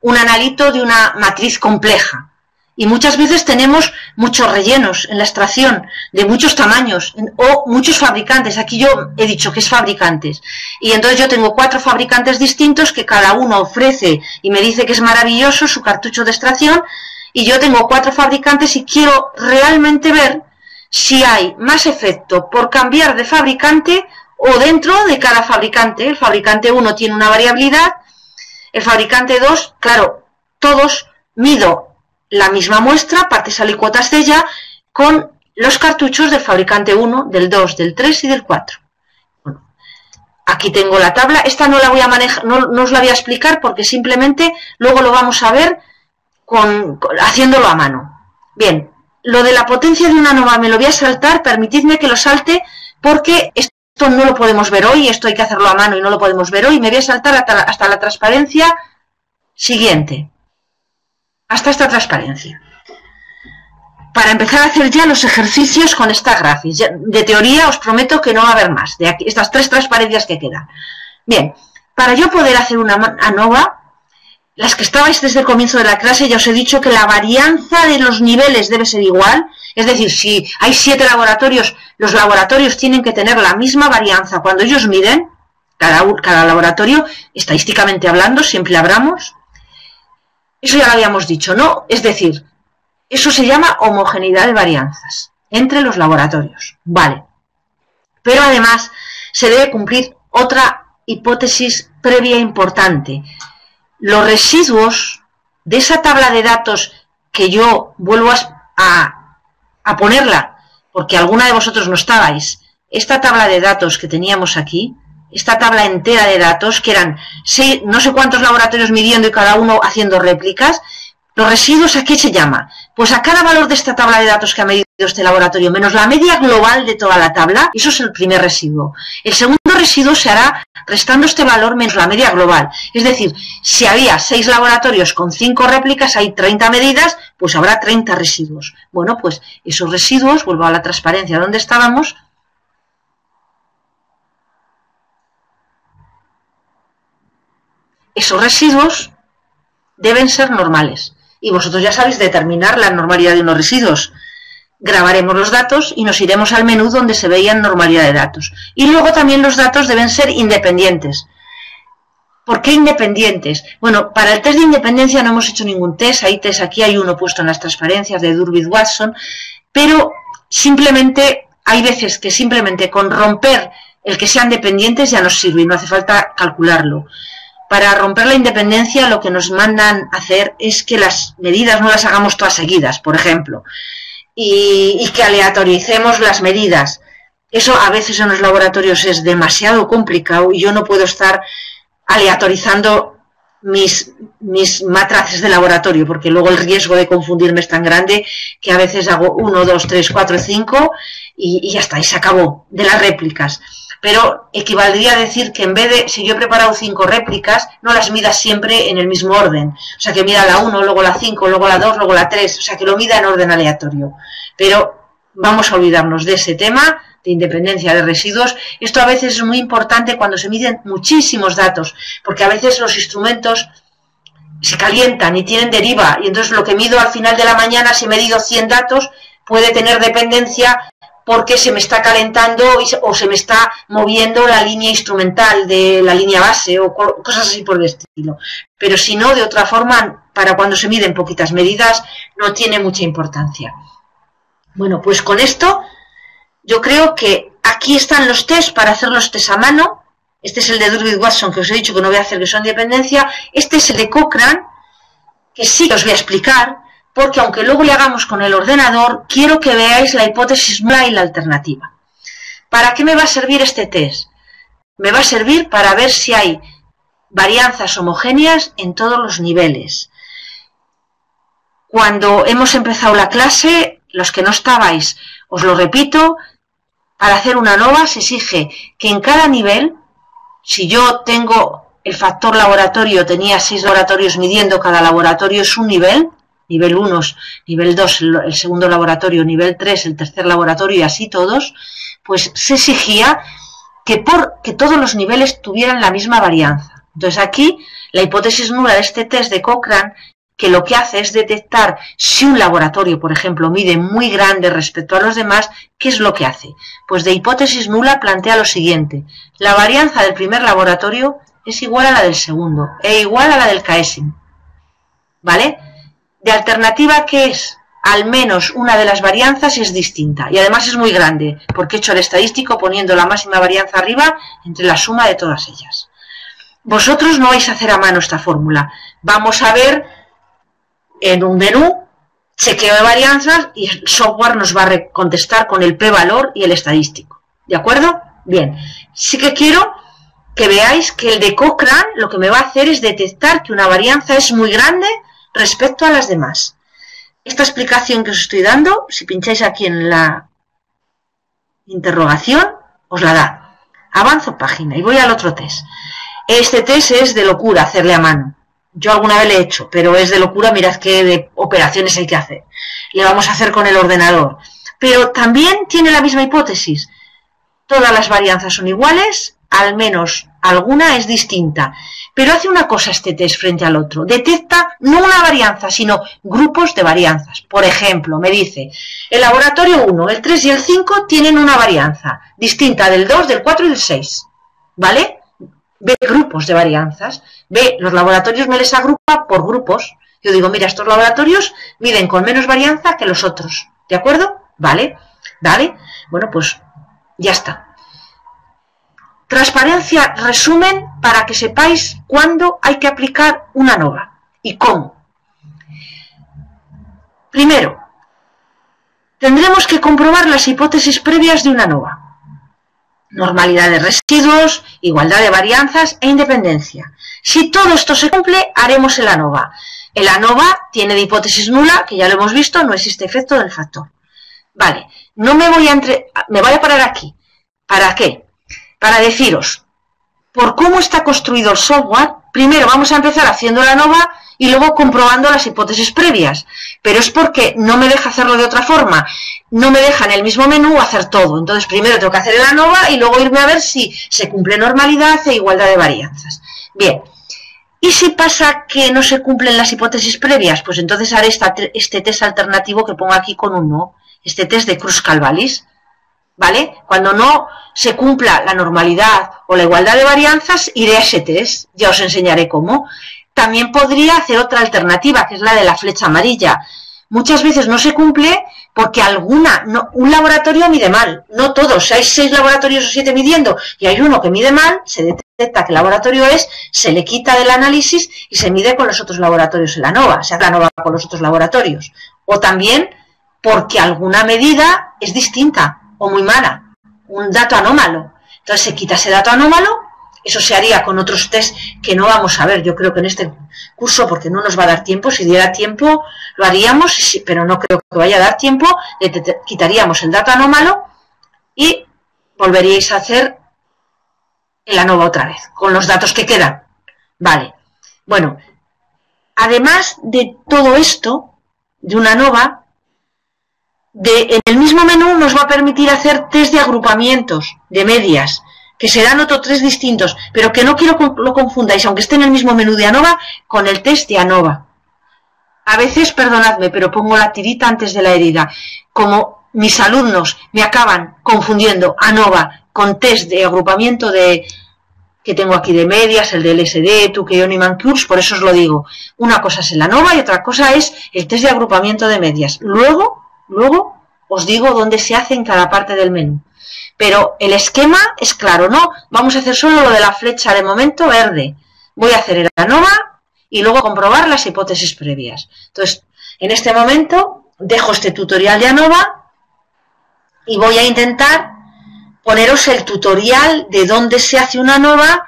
un analito de una matriz compleja. Y muchas veces tenemos muchos rellenos en la extracción, de muchos tamaños, o muchos fabricantes. Aquí yo he dicho que es fabricantes. Y entonces yo tengo 4 fabricantes distintos que cada uno ofrece y me dice que es maravilloso su cartucho de extracción. Y yo tengo 4 fabricantes y quiero realmente ver si hay más efecto por cambiar de fabricante o dentro de cada fabricante. El fabricante 1 tiene una variabilidad, el fabricante 2, claro, todos mido la misma muestra, partes alicuotas de ella, con los cartuchos del fabricante 1, del 2, del 3 y del 4. Bueno, aquí tengo la tabla, esta no la voy a manejar, no os la voy a explicar porque simplemente luego lo vamos a ver haciéndolo a mano. Bien, lo de la potencia de una nova me lo voy a saltar, permitidme que lo salte porque esto no lo podemos ver hoy, esto hay que hacerlo a mano y no lo podemos ver hoy, me voy a saltar hasta la transparencia siguiente. Hasta esta transparencia, para empezar a hacer ya los ejercicios con esta gráfica. De teoría os prometo que no va a haber más, de aquí, estas 3 transparencias que quedan. Bien, para yo poder hacer una ANOVA, las que estabais desde el comienzo de la clase, ya os he dicho que la varianza de los niveles debe ser igual, es decir, si hay 7 laboratorios, los laboratorios tienen que tener la misma varianza cuando ellos miden, cada laboratorio, estadísticamente hablando, siempre hablamos. Eso ya lo habíamos dicho, ¿no? Es decir, eso se llama homogeneidad de varianzas entre los laboratorios. Vale. Pero además se debe cumplir otra hipótesis previa importante. Los residuos de esa tabla de datos que yo vuelvo a ponerla, porque alguna de vosotros no estabais, esta tabla de datos que teníamos aquí, esta tabla entera de datos, que eran no sé cuántos laboratorios midiendo y cada uno haciendo réplicas, los residuos, ¿a qué se llama? Pues a cada valor de esta tabla de datos que ha medido este laboratorio, menos la media global de toda la tabla, eso es el primer residuo. El segundo residuo se hará restando este valor menos la media global. Es decir, si había 6 laboratorios con 5 réplicas, hay 30 medidas, pues habrá 30 residuos. Bueno, pues esos residuos, vuelvo a la transparencia donde estábamos, esos residuos deben ser normales. Y vosotros ya sabéis determinar la normalidad de unos residuos. Grabaremos los datos y nos iremos al menú donde se veían normalidad de datos. Y luego también los datos deben ser independientes. ¿Por qué independientes? Bueno, para el test de independencia no hemos hecho ningún test. Hay test, aquí hay uno puesto en las transparencias de Durbin-Watson. Pero simplemente, hay veces que simplemente con romper el que sean dependientes ya nos sirve y no hace falta calcularlo. para romper la independencia lo que nos mandan hacer es que las medidas no las hagamos todas seguidas, por ejemplo, y que aleatoricemos las medidas. Eso a veces en los laboratorios es demasiado complicado y yo no puedo estar aleatorizando mis matrices de laboratorio, porque luego el riesgo de confundirme es tan grande que a veces hago 1, 2, 3, 4, 5 y ya está, y se acabó de las réplicas. Pero equivaldría a decir que en vez de, si yo he preparado 5 réplicas, no las midas siempre en el mismo orden. O sea, que mida la 1, luego la 5, luego la 2, luego la 3, o sea, que lo mida en orden aleatorio. Pero vamos a olvidarnos de ese tema de independencia de residuos. Esto a veces es muy importante cuando se miden muchísimos datos, porque a veces los instrumentos se calientan y tienen deriva, y entonces lo que mido al final de la mañana, si he medido 100 datos, puede tener dependencia porque se me está calentando o se me está moviendo la línea instrumental de la línea base o cosas así por el estilo. Pero si no, de otra forma, para cuando se miden poquitas medidas, no tiene mucha importancia. Bueno, pues con esto yo creo que aquí están los test para hacer los test a mano. Este es el de Durwit-Watson, que os he dicho que no voy a hacer, que son de dependencia. Este es el de Cochrane, que sí que os voy a explicar, porque aunque luego le hagamos con el ordenador, quiero que veáis la hipótesis nula y la alternativa. ¿Para qué me va a servir este test? Me va a servir para ver si hay varianzas homogéneas en todos los niveles. Cuando hemos empezado la clase, los que no estabais, os lo repito, para hacer una ANOVA se exige que en cada nivel, si yo tengo el factor laboratorio, tenía 6 laboratorios midiendo, cada laboratorio es un nivel 1, nivel 2, el segundo laboratorio, nivel 3, el tercer laboratorio y así todos, pues se exigía que todos los niveles tuvieran la misma varianza. Entonces aquí, la hipótesis nula de este test de Cochrane, que lo que hace es detectar si un laboratorio, por ejemplo, mide muy grande respecto a los demás, ¿qué es lo que hace? Pues de hipótesis nula plantea lo siguiente: la varianza del primer laboratorio es igual a la del segundo e igual a la del Kaesin, ¿vale? De alternativa, que es al menos una de las varianzas es distinta y además es muy grande, porque he hecho el estadístico poniendo la máxima varianza arriba entre la suma de todas ellas. Vosotros no vais a hacer a mano esta fórmula. Vamos a ver en un menú, chequeo de varianzas, y el software nos va a contestar con el p-valor y el estadístico. ¿De acuerdo? Bien. Sí que quiero que veáis que el de Cochrane lo que me va a hacer es detectar que una varianza es muy grande respecto a las demás. Esta explicación que os estoy dando, si pincháis aquí en la interrogación, os la da. Avanzo página y voy al otro test. Este test es de locura hacerle a mano. Yo alguna vez le he hecho, pero es de locura, mirad qué de operaciones hay que hacer. Le vamos a hacer con el ordenador. Pero también tiene la misma hipótesis. Todas las varianzas son iguales, al menos alguna es distinta. Pero hace una cosa este test frente al otro. Detecta no una varianza, sino grupos de varianzas. Por ejemplo, me dice, el laboratorio 1, el 3 y el 5 tienen una varianza distinta del 2, del 4 y del 6. ¿Vale? Ve grupos de varianzas. Ve, los laboratorios me les agrupa por grupos. Yo digo, mira, estos laboratorios miden con menos varianza que los otros. ¿De acuerdo? Vale. Vale. Bueno, pues ya está. Transparencia, resumen, para que sepáis cuándo hay que aplicar una ANOVA y cómo. Primero, tendremos que comprobar las hipótesis previas de una ANOVA. Normalidad de residuos, igualdad de varianzas e independencia. Si todo esto se cumple, haremos el ANOVA. El ANOVA tiene de hipótesis nula, que ya lo hemos visto, no existe efecto del factor. Vale, no me voy a me voy a parar aquí. ¿Para qué? Para deciros, por cómo está construido el software, primero vamos a empezar haciendo la ANOVA y luego comprobando las hipótesis previas. Pero es porque no me deja hacerlo de otra forma. No me deja en el mismo menú hacer todo. Entonces primero tengo que hacer el ANOVA y luego irme a ver si se cumple normalidad e igualdad de varianzas. Bien. ¿Y si pasa que no se cumplen las hipótesis previas? Pues entonces haré este test alternativo que pongo aquí con un no. Este test de Kruskal-Wallis. ¿Vale? Cuando no se cumpla la normalidad o la igualdad de varianzas, iré a ese test. Ya os enseñaré cómo. También podría hacer otra alternativa, que es la de la flecha amarilla. Muchas veces no se cumple, porque un laboratorio mide mal, no todos. Si hay 6 laboratorios o 7 midiendo y hay uno que mide mal, se detecta que el laboratorio se le quita del análisis y se mide con los otros laboratorios en la ANOVA, se hace la ANOVA con los otros laboratorios. O también porque alguna medida es distinta o muy mala, un dato anómalo. Entonces se quita ese dato anómalo. Eso se haría con otros test que no vamos a ver, yo creo que en este curso, porque no nos va a dar tiempo. Si diera tiempo lo haríamos, pero no creo que vaya a dar tiempo. Quitaríamos el dato anómalo y volveríais a hacer el ANOVA otra vez, con los datos que quedan. Vale. Bueno, además de todo esto, de una ANOVA, en el mismo menú nos va a permitir hacer test de agrupamientos, de medias, que serán otros 3 distintos, pero que no quiero que lo confundáis, aunque esté en el mismo menú de ANOVA, con el test de ANOVA. A veces, perdonadme, pero pongo la tirita antes de la herida. Como mis alumnos me acaban confundiendo ANOVA con test de agrupamiento que tengo aquí de medias, el del LSD, Tukey y Mancurs, por eso os lo digo. Una cosa es el ANOVA y otra cosa es el test de agrupamiento de medias. Luego os digo dónde se hace en cada parte del menú. Pero el esquema es claro, ¿no? Vamos a hacer solo lo de la flecha de momento verde. Voy a hacer el ANOVA y luego comprobar las hipótesis previas. Entonces, en este momento dejo este tutorial de ANOVA y voy a intentar poneros el tutorial de dónde se hace una ANOVA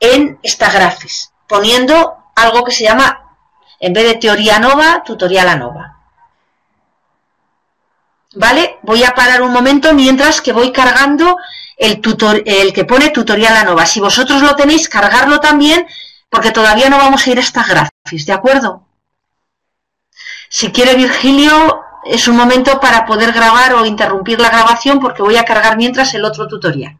en esta Graphics, poniendo algo que se llama, en vez de teoría ANOVA, tutorial ANOVA. ¿Vale? Voy a parar un momento mientras que voy cargando el que pone tutorial ANOVA. Si vosotros lo tenéis, cargarlo también, porque todavía no vamos a ir a estas Graphics, ¿de acuerdo? Si quiere Virgilio, es un momento para poder grabar o interrumpir la grabación, porque voy a cargar mientras el otro tutorial.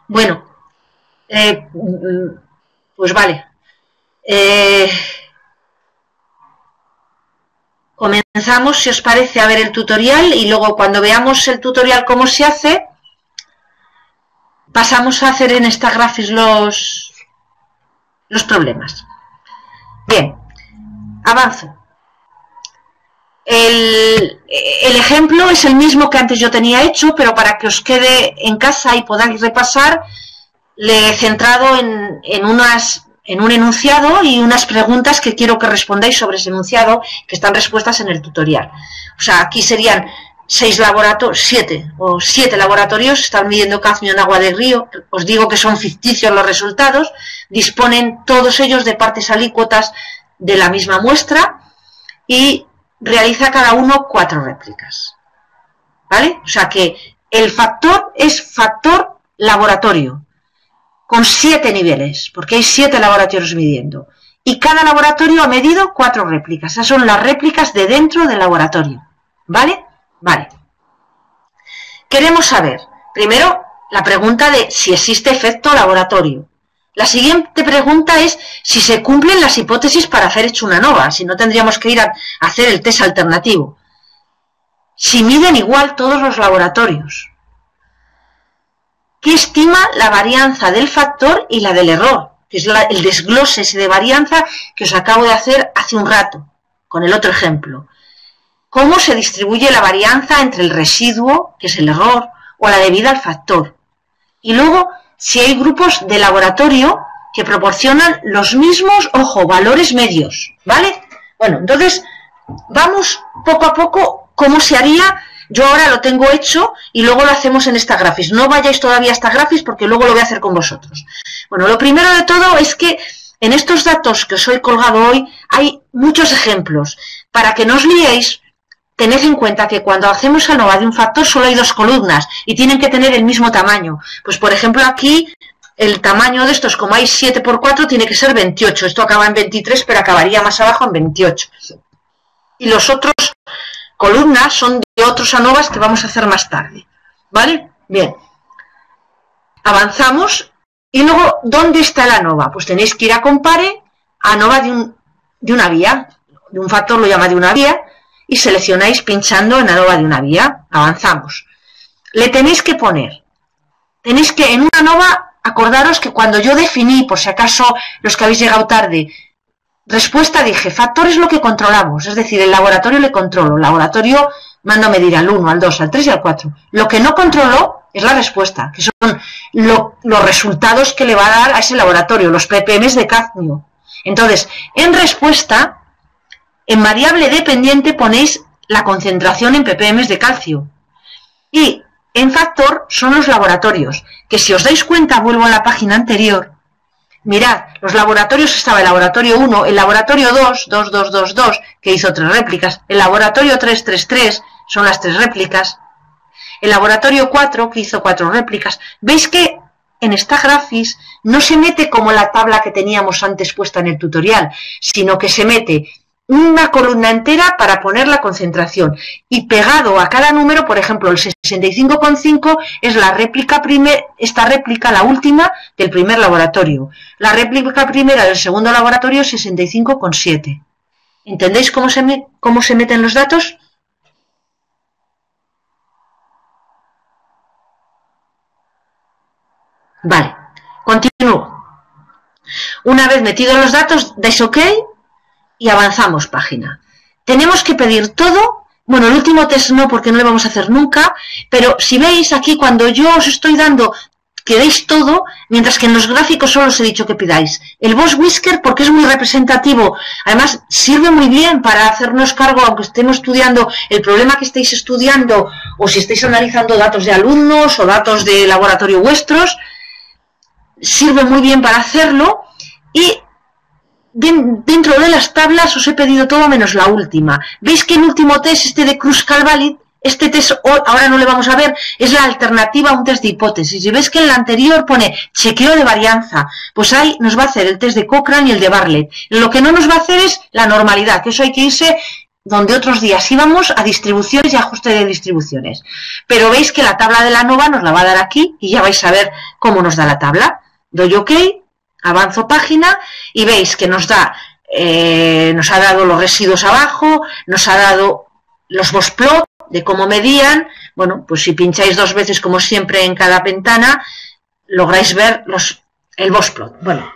Bueno, pues vale. Comenzamos, si os parece, a ver el tutorial y luego cuando veamos el tutorial cómo se hace, pasamos a hacer en esta Graphics los problemas. Bien, avanzo. El ejemplo es el mismo que antes yo tenía hecho, pero para que os quede en casa y podáis repasar, le he centrado en un enunciado y unas preguntas que quiero que respondáis sobre ese enunciado, que están respuestas en el tutorial. O sea, aquí serían 7 laboratorios, están midiendo cadmio en agua de río, os digo que son ficticios los resultados, disponen todos ellos de partes alícuotas de la misma muestra y realiza cada uno 4 réplicas, ¿vale? O sea que el factor es factor laboratorio, con 7 niveles, porque hay 7 laboratorios midiendo, y cada laboratorio ha medido 4 réplicas, esas son las réplicas de dentro del laboratorio, ¿vale? Vale. Queremos saber, primero, la pregunta de si existe efecto laboratorio. La siguiente pregunta es si se cumplen las hipótesis para hacer hecho una ANOVA, si no tendríamos que ir a hacer el test alternativo. Si miden igual todos los laboratorios. ¿Qué estima la varianza del factor y la del error? Que es el desglose ese de varianza que os acabo de hacer hace un rato, con el otro ejemplo. ¿Cómo se distribuye la varianza entre el residuo, que es el error, o la debida al factor? Y luego, si hay grupos de laboratorio que proporcionan los mismos, ojo, valores medios, ¿vale? Bueno, entonces, vamos poco a poco cómo se haría. Yo ahora lo tengo hecho y luego lo hacemos en esta Graphics. No vayáis todavía a esta Graphics porque luego lo voy a hacer con vosotros. Bueno, lo primero de todo es que en estos datos que os he colgado hoy hay muchos ejemplos. Para que no os liéis, tened en cuenta que cuando hacemos ANOVA de un factor solo hay dos columnas y tienen que tener el mismo tamaño. Pues por ejemplo aquí el tamaño de estos, como hay 7 por 4, tiene que ser 28. Esto acaba en 23, pero acabaría más abajo en 28. Y los otros columnas son de otros ANOVAs que vamos a hacer más tarde. ¿Vale? Bien. Avanzamos. Y luego, ¿dónde está la ANOVA? Pues tenéis que ir a Compare, ANOVA de una vía. De un factor lo llama de una vía. Y seleccionáis pinchando en ANOVA de una vía. Avanzamos. Le tenéis que poner. Tenéis que, en una ANOVA, acordaros que cuando yo definí, por si acaso los que habéis llegado tarde, respuesta dije, factor es lo que controlamos, es decir, el laboratorio le controlo, el laboratorio mando a medir al 1, al 2, al 3 y al 4. Lo que no controló es la respuesta, que son los resultados que le va a dar a ese laboratorio, los ppm de cadmio. Entonces, en respuesta, en variable dependiente ponéis la concentración en ppm de calcio. Y en factor son los laboratorios, que si os dais cuenta, vuelvo a la página anterior, mirad, los laboratorios estaba el laboratorio 1, el laboratorio 2, 2, 2, 2, 2, que hizo 3 réplicas, el laboratorio 3, 3, 3, son las 3 réplicas, el laboratorio 4, que hizo 4 réplicas. ¿Veis que en esta Graphics no se mete como la tabla que teníamos antes puesta en el tutorial, sino que se mete una columna entera para poner la concentración y pegado a cada número, por ejemplo, el 65,5 es la réplica esta réplica, la última del primer laboratorio. La réplica primera del segundo laboratorio es 65,7. ¿Entendéis cómo se meten los datos? Vale, continúo. Una vez metidos los datos, dais OK y avanzamos página. Tenemos que pedir todo. Bueno, el último test no, porque no lo vamos a hacer nunca, pero si veis aquí, cuando yo os estoy dando que deis todo, mientras que en los gráficos solo os he dicho que pidáis. El Boss Whisker, porque es muy representativo, además sirve muy bien para hacernos cargo, aunque estemos estudiando el problema que estéis estudiando, o si estáis analizando datos de alumnos o datos de laboratorio vuestros, sirve muy bien para hacerlo. Y dentro de las tablas os he pedido todo menos la última. ¿Veis que el último test, este de Kruskal-Walid, este test ahora no le vamos a ver, es la alternativa a un test de hipótesis? Y ves que en la anterior pone chequeo de varianza, pues ahí nos va a hacer el test de Cochrane y el de Bartlett. Lo que no nos va a hacer es la normalidad, que eso hay que irse donde otros días íbamos a distribuciones y ajuste de distribuciones. Pero veis que la tabla de la ANOVA nos la va a dar aquí y ya vais a ver cómo nos da la tabla. Doy OK. Avanzo página y veis que nos ha dado los residuos abajo, nos ha dado los Bossplot de cómo medían. Bueno, pues si pincháis 2 veces como siempre en cada ventana, lográis ver el Bossplot. Bueno,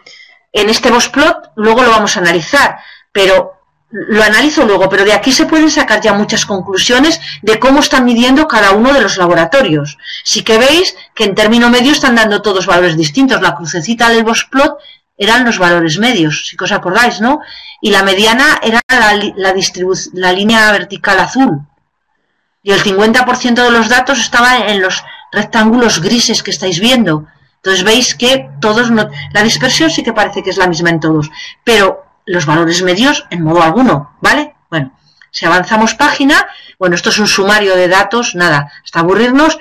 en este Bossplot luego lo vamos a analizar, pero lo analizo luego, pero de aquí se pueden sacar ya muchas conclusiones de cómo están midiendo cada uno de los laboratorios. Sí que veis que en término medio están dando todos valores distintos. La crucecita del Bossplot eran los valores medios, si que os acordáis, ¿no? Y la mediana era la línea vertical azul. Y el 50% de los datos estaba en los rectángulos grises que estáis viendo. Entonces veis que todos la dispersión sí que parece que es la misma en todos, pero los valores medios en modo alguno, ¿vale? Bueno, si avanzamos página, bueno, esto es un sumario de datos, nada, hasta aburrirnos.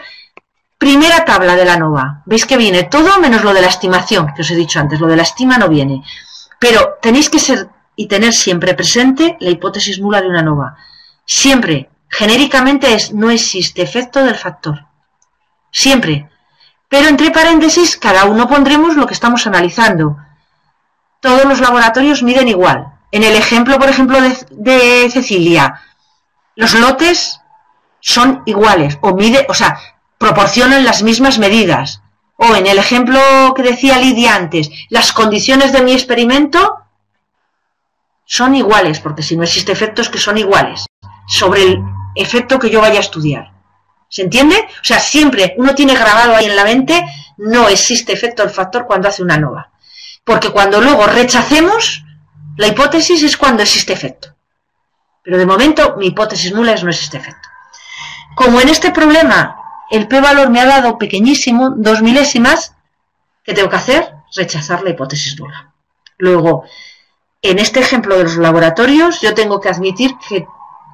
Primera tabla de la ANOVA, veis que viene todo menos lo de la estimación, que os he dicho antes, lo de la estima no viene. Pero tenéis que ser y tener siempre presente la hipótesis nula de una ANOVA. Siempre, genéricamente es, no existe efecto del factor. Siempre. Pero entre paréntesis, cada uno pondremos lo que estamos analizando. Todos los laboratorios miden igual. En el ejemplo, por ejemplo, de Cecilia, los lotes son iguales, o sea, proporcionan las mismas medidas. O en el ejemplo que decía Lidia antes, las condiciones de mi experimento son iguales, porque si no existe efecto es que son iguales, sobre el efecto que yo vaya a estudiar. ¿Se entiende? O sea, siempre uno tiene grabado ahí en la mente, no existe efecto del factor cuando hace una ANOVA. Porque cuando luego rechacemos, la hipótesis es cuando existe efecto. Pero de momento mi hipótesis nula es no existe efecto. Como en este problema el p-valor me ha dado pequeñísimo, 2 milésimas, ¿qué tengo que hacer? Rechazar la hipótesis nula. Luego, en este ejemplo de los laboratorios, yo tengo que admitir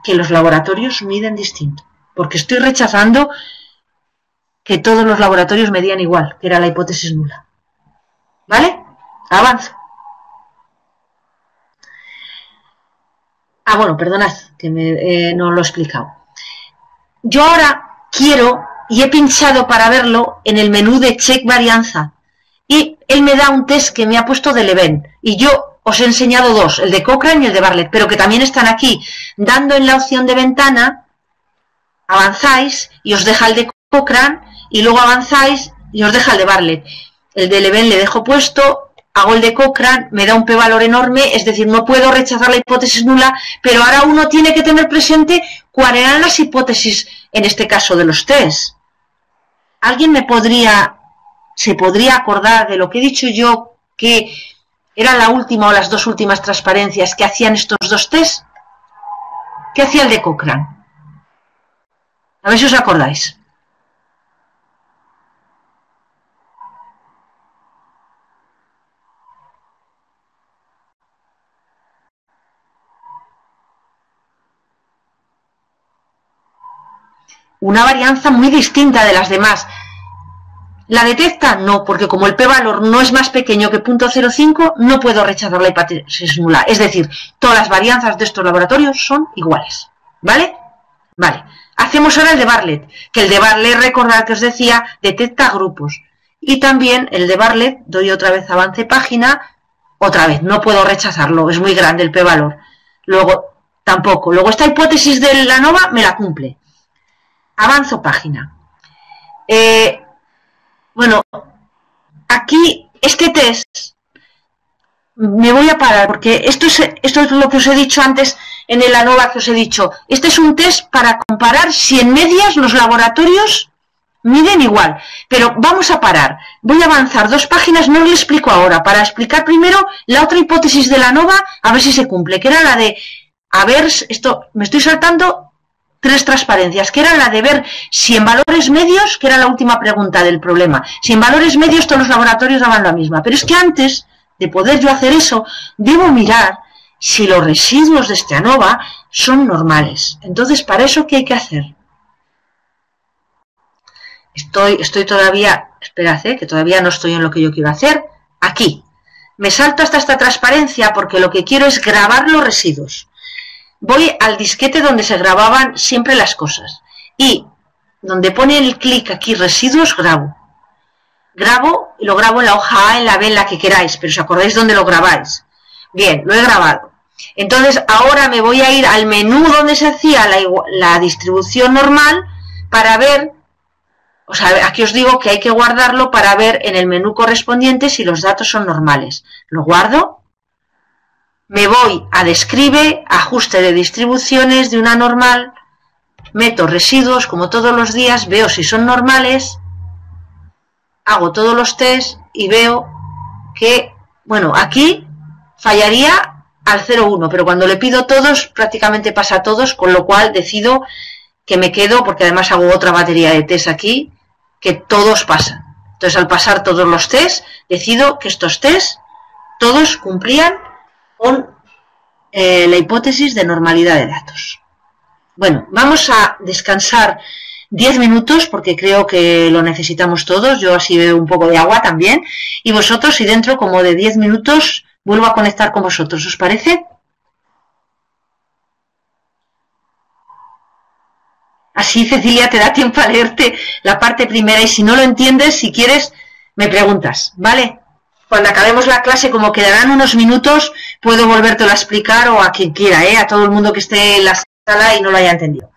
que los laboratorios miden distinto, porque estoy rechazando que todos los laboratorios medían igual, que era la hipótesis nula. ¿Vale? Avanzo. Bueno, perdonad, que no lo he explicado. Yo ahora quiero, y he pinchado para verlo, en el menú de check varianza, y él me da un test que me ha puesto de Leven, y yo os he enseñado dos, el de Cochrane y el de Bartlett, pero que también están aquí. Dando en la opción de ventana, avanzáis y os deja el de Cochrane, y luego avanzáis y os deja el de Bartlett. El de Leven le dejo puesto, hago el de Cochrane, me da un p-valor enorme, es decir, no puedo rechazar la hipótesis nula, pero ahora uno tiene que tener presente cuáles eran las hipótesis, en este caso de los test. ¿Alguien se podría acordar de lo que he dicho yo, que era la última o las dos últimas transparencias que hacían estos dos test? ¿Qué hacía el de Cochrane? A ver si os acordáis. Una varianza muy distinta de las demás. ¿La detecta? No, porque como el p-valor no es más pequeño que 0.05, no puedo rechazar la hipótesis nula. Es decir, todas las varianzas de estos laboratorios son iguales. ¿Vale? Vale. Hacemos ahora el de Bartlett, que el de Bartlett, recordad que os decía, detecta grupos. Y también el de Bartlett, doy otra vez avance página, otra vez, no puedo rechazarlo, es muy grande el p-valor. Luego, tampoco. Luego esta hipótesis de la ANOVA me la cumple. Avanzo página. Bueno, aquí este test me voy a parar porque esto es lo que os he dicho antes en el ANOVA que os he dicho. Este es un test para comparar si en medias los laboratorios miden igual. Pero vamos a parar. Voy a avanzar 2 páginas, no os lo explico ahora, para explicar primero la otra hipótesis de la ANOVA, a ver si se cumple, que era la de, a ver, esto me estoy saltando 3 transparencias, que era la de ver si en valores medios, que era la última pregunta del problema, si en valores medios todos los laboratorios daban la misma. Pero es que antes de poder yo hacer eso, debo mirar si los residuos de este ANOVA son normales. Entonces, ¿para eso qué hay que hacer? Estoy todavía, esperad, que todavía no estoy en lo que yo quiero hacer. Aquí, me salto hasta esta transparencia porque lo que quiero es grabar los residuos. Voy al disquete donde se grababan siempre las cosas y donde pone el clic aquí residuos, grabo y lo grabo en la hoja A, en la B, en la que queráis, pero os acordáis dónde lo grabáis. Bien, lo he grabado. Entonces ahora me voy a ir al menú donde se hacía la distribución normal para ver, o sea, aquí os digo que hay que guardarlo para ver en el menú correspondiente si los datos son normales. Lo guardo. Me voy a describe, ajuste de distribuciones de una normal, meto residuos como todos los días, veo si son normales, hago todos los test y veo que, bueno, aquí fallaría al 0,1, pero cuando le pido todos, prácticamente pasa a todos, con lo cual decido que me quedo, porque además hago otra batería de test aquí, que todos pasan. Entonces, al pasar todos los test, decido que estos test todos cumplían con la hipótesis de normalidad de datos. Bueno, vamos a descansar 10 minutos porque creo que lo necesitamos todos. Yo así bebo un poco de agua también. Y vosotros, y dentro como de 10 minutos, vuelvo a conectar con vosotros. ¿Os parece? Así, Cecilia, te da tiempo a leerte la parte primera y si no lo entiendes, si quieres, me preguntas, ¿vale? Cuando acabemos la clase, como quedarán unos minutos, puedo volvértelo a explicar o a quien quiera, a todo el mundo que esté en la sala y no lo haya entendido.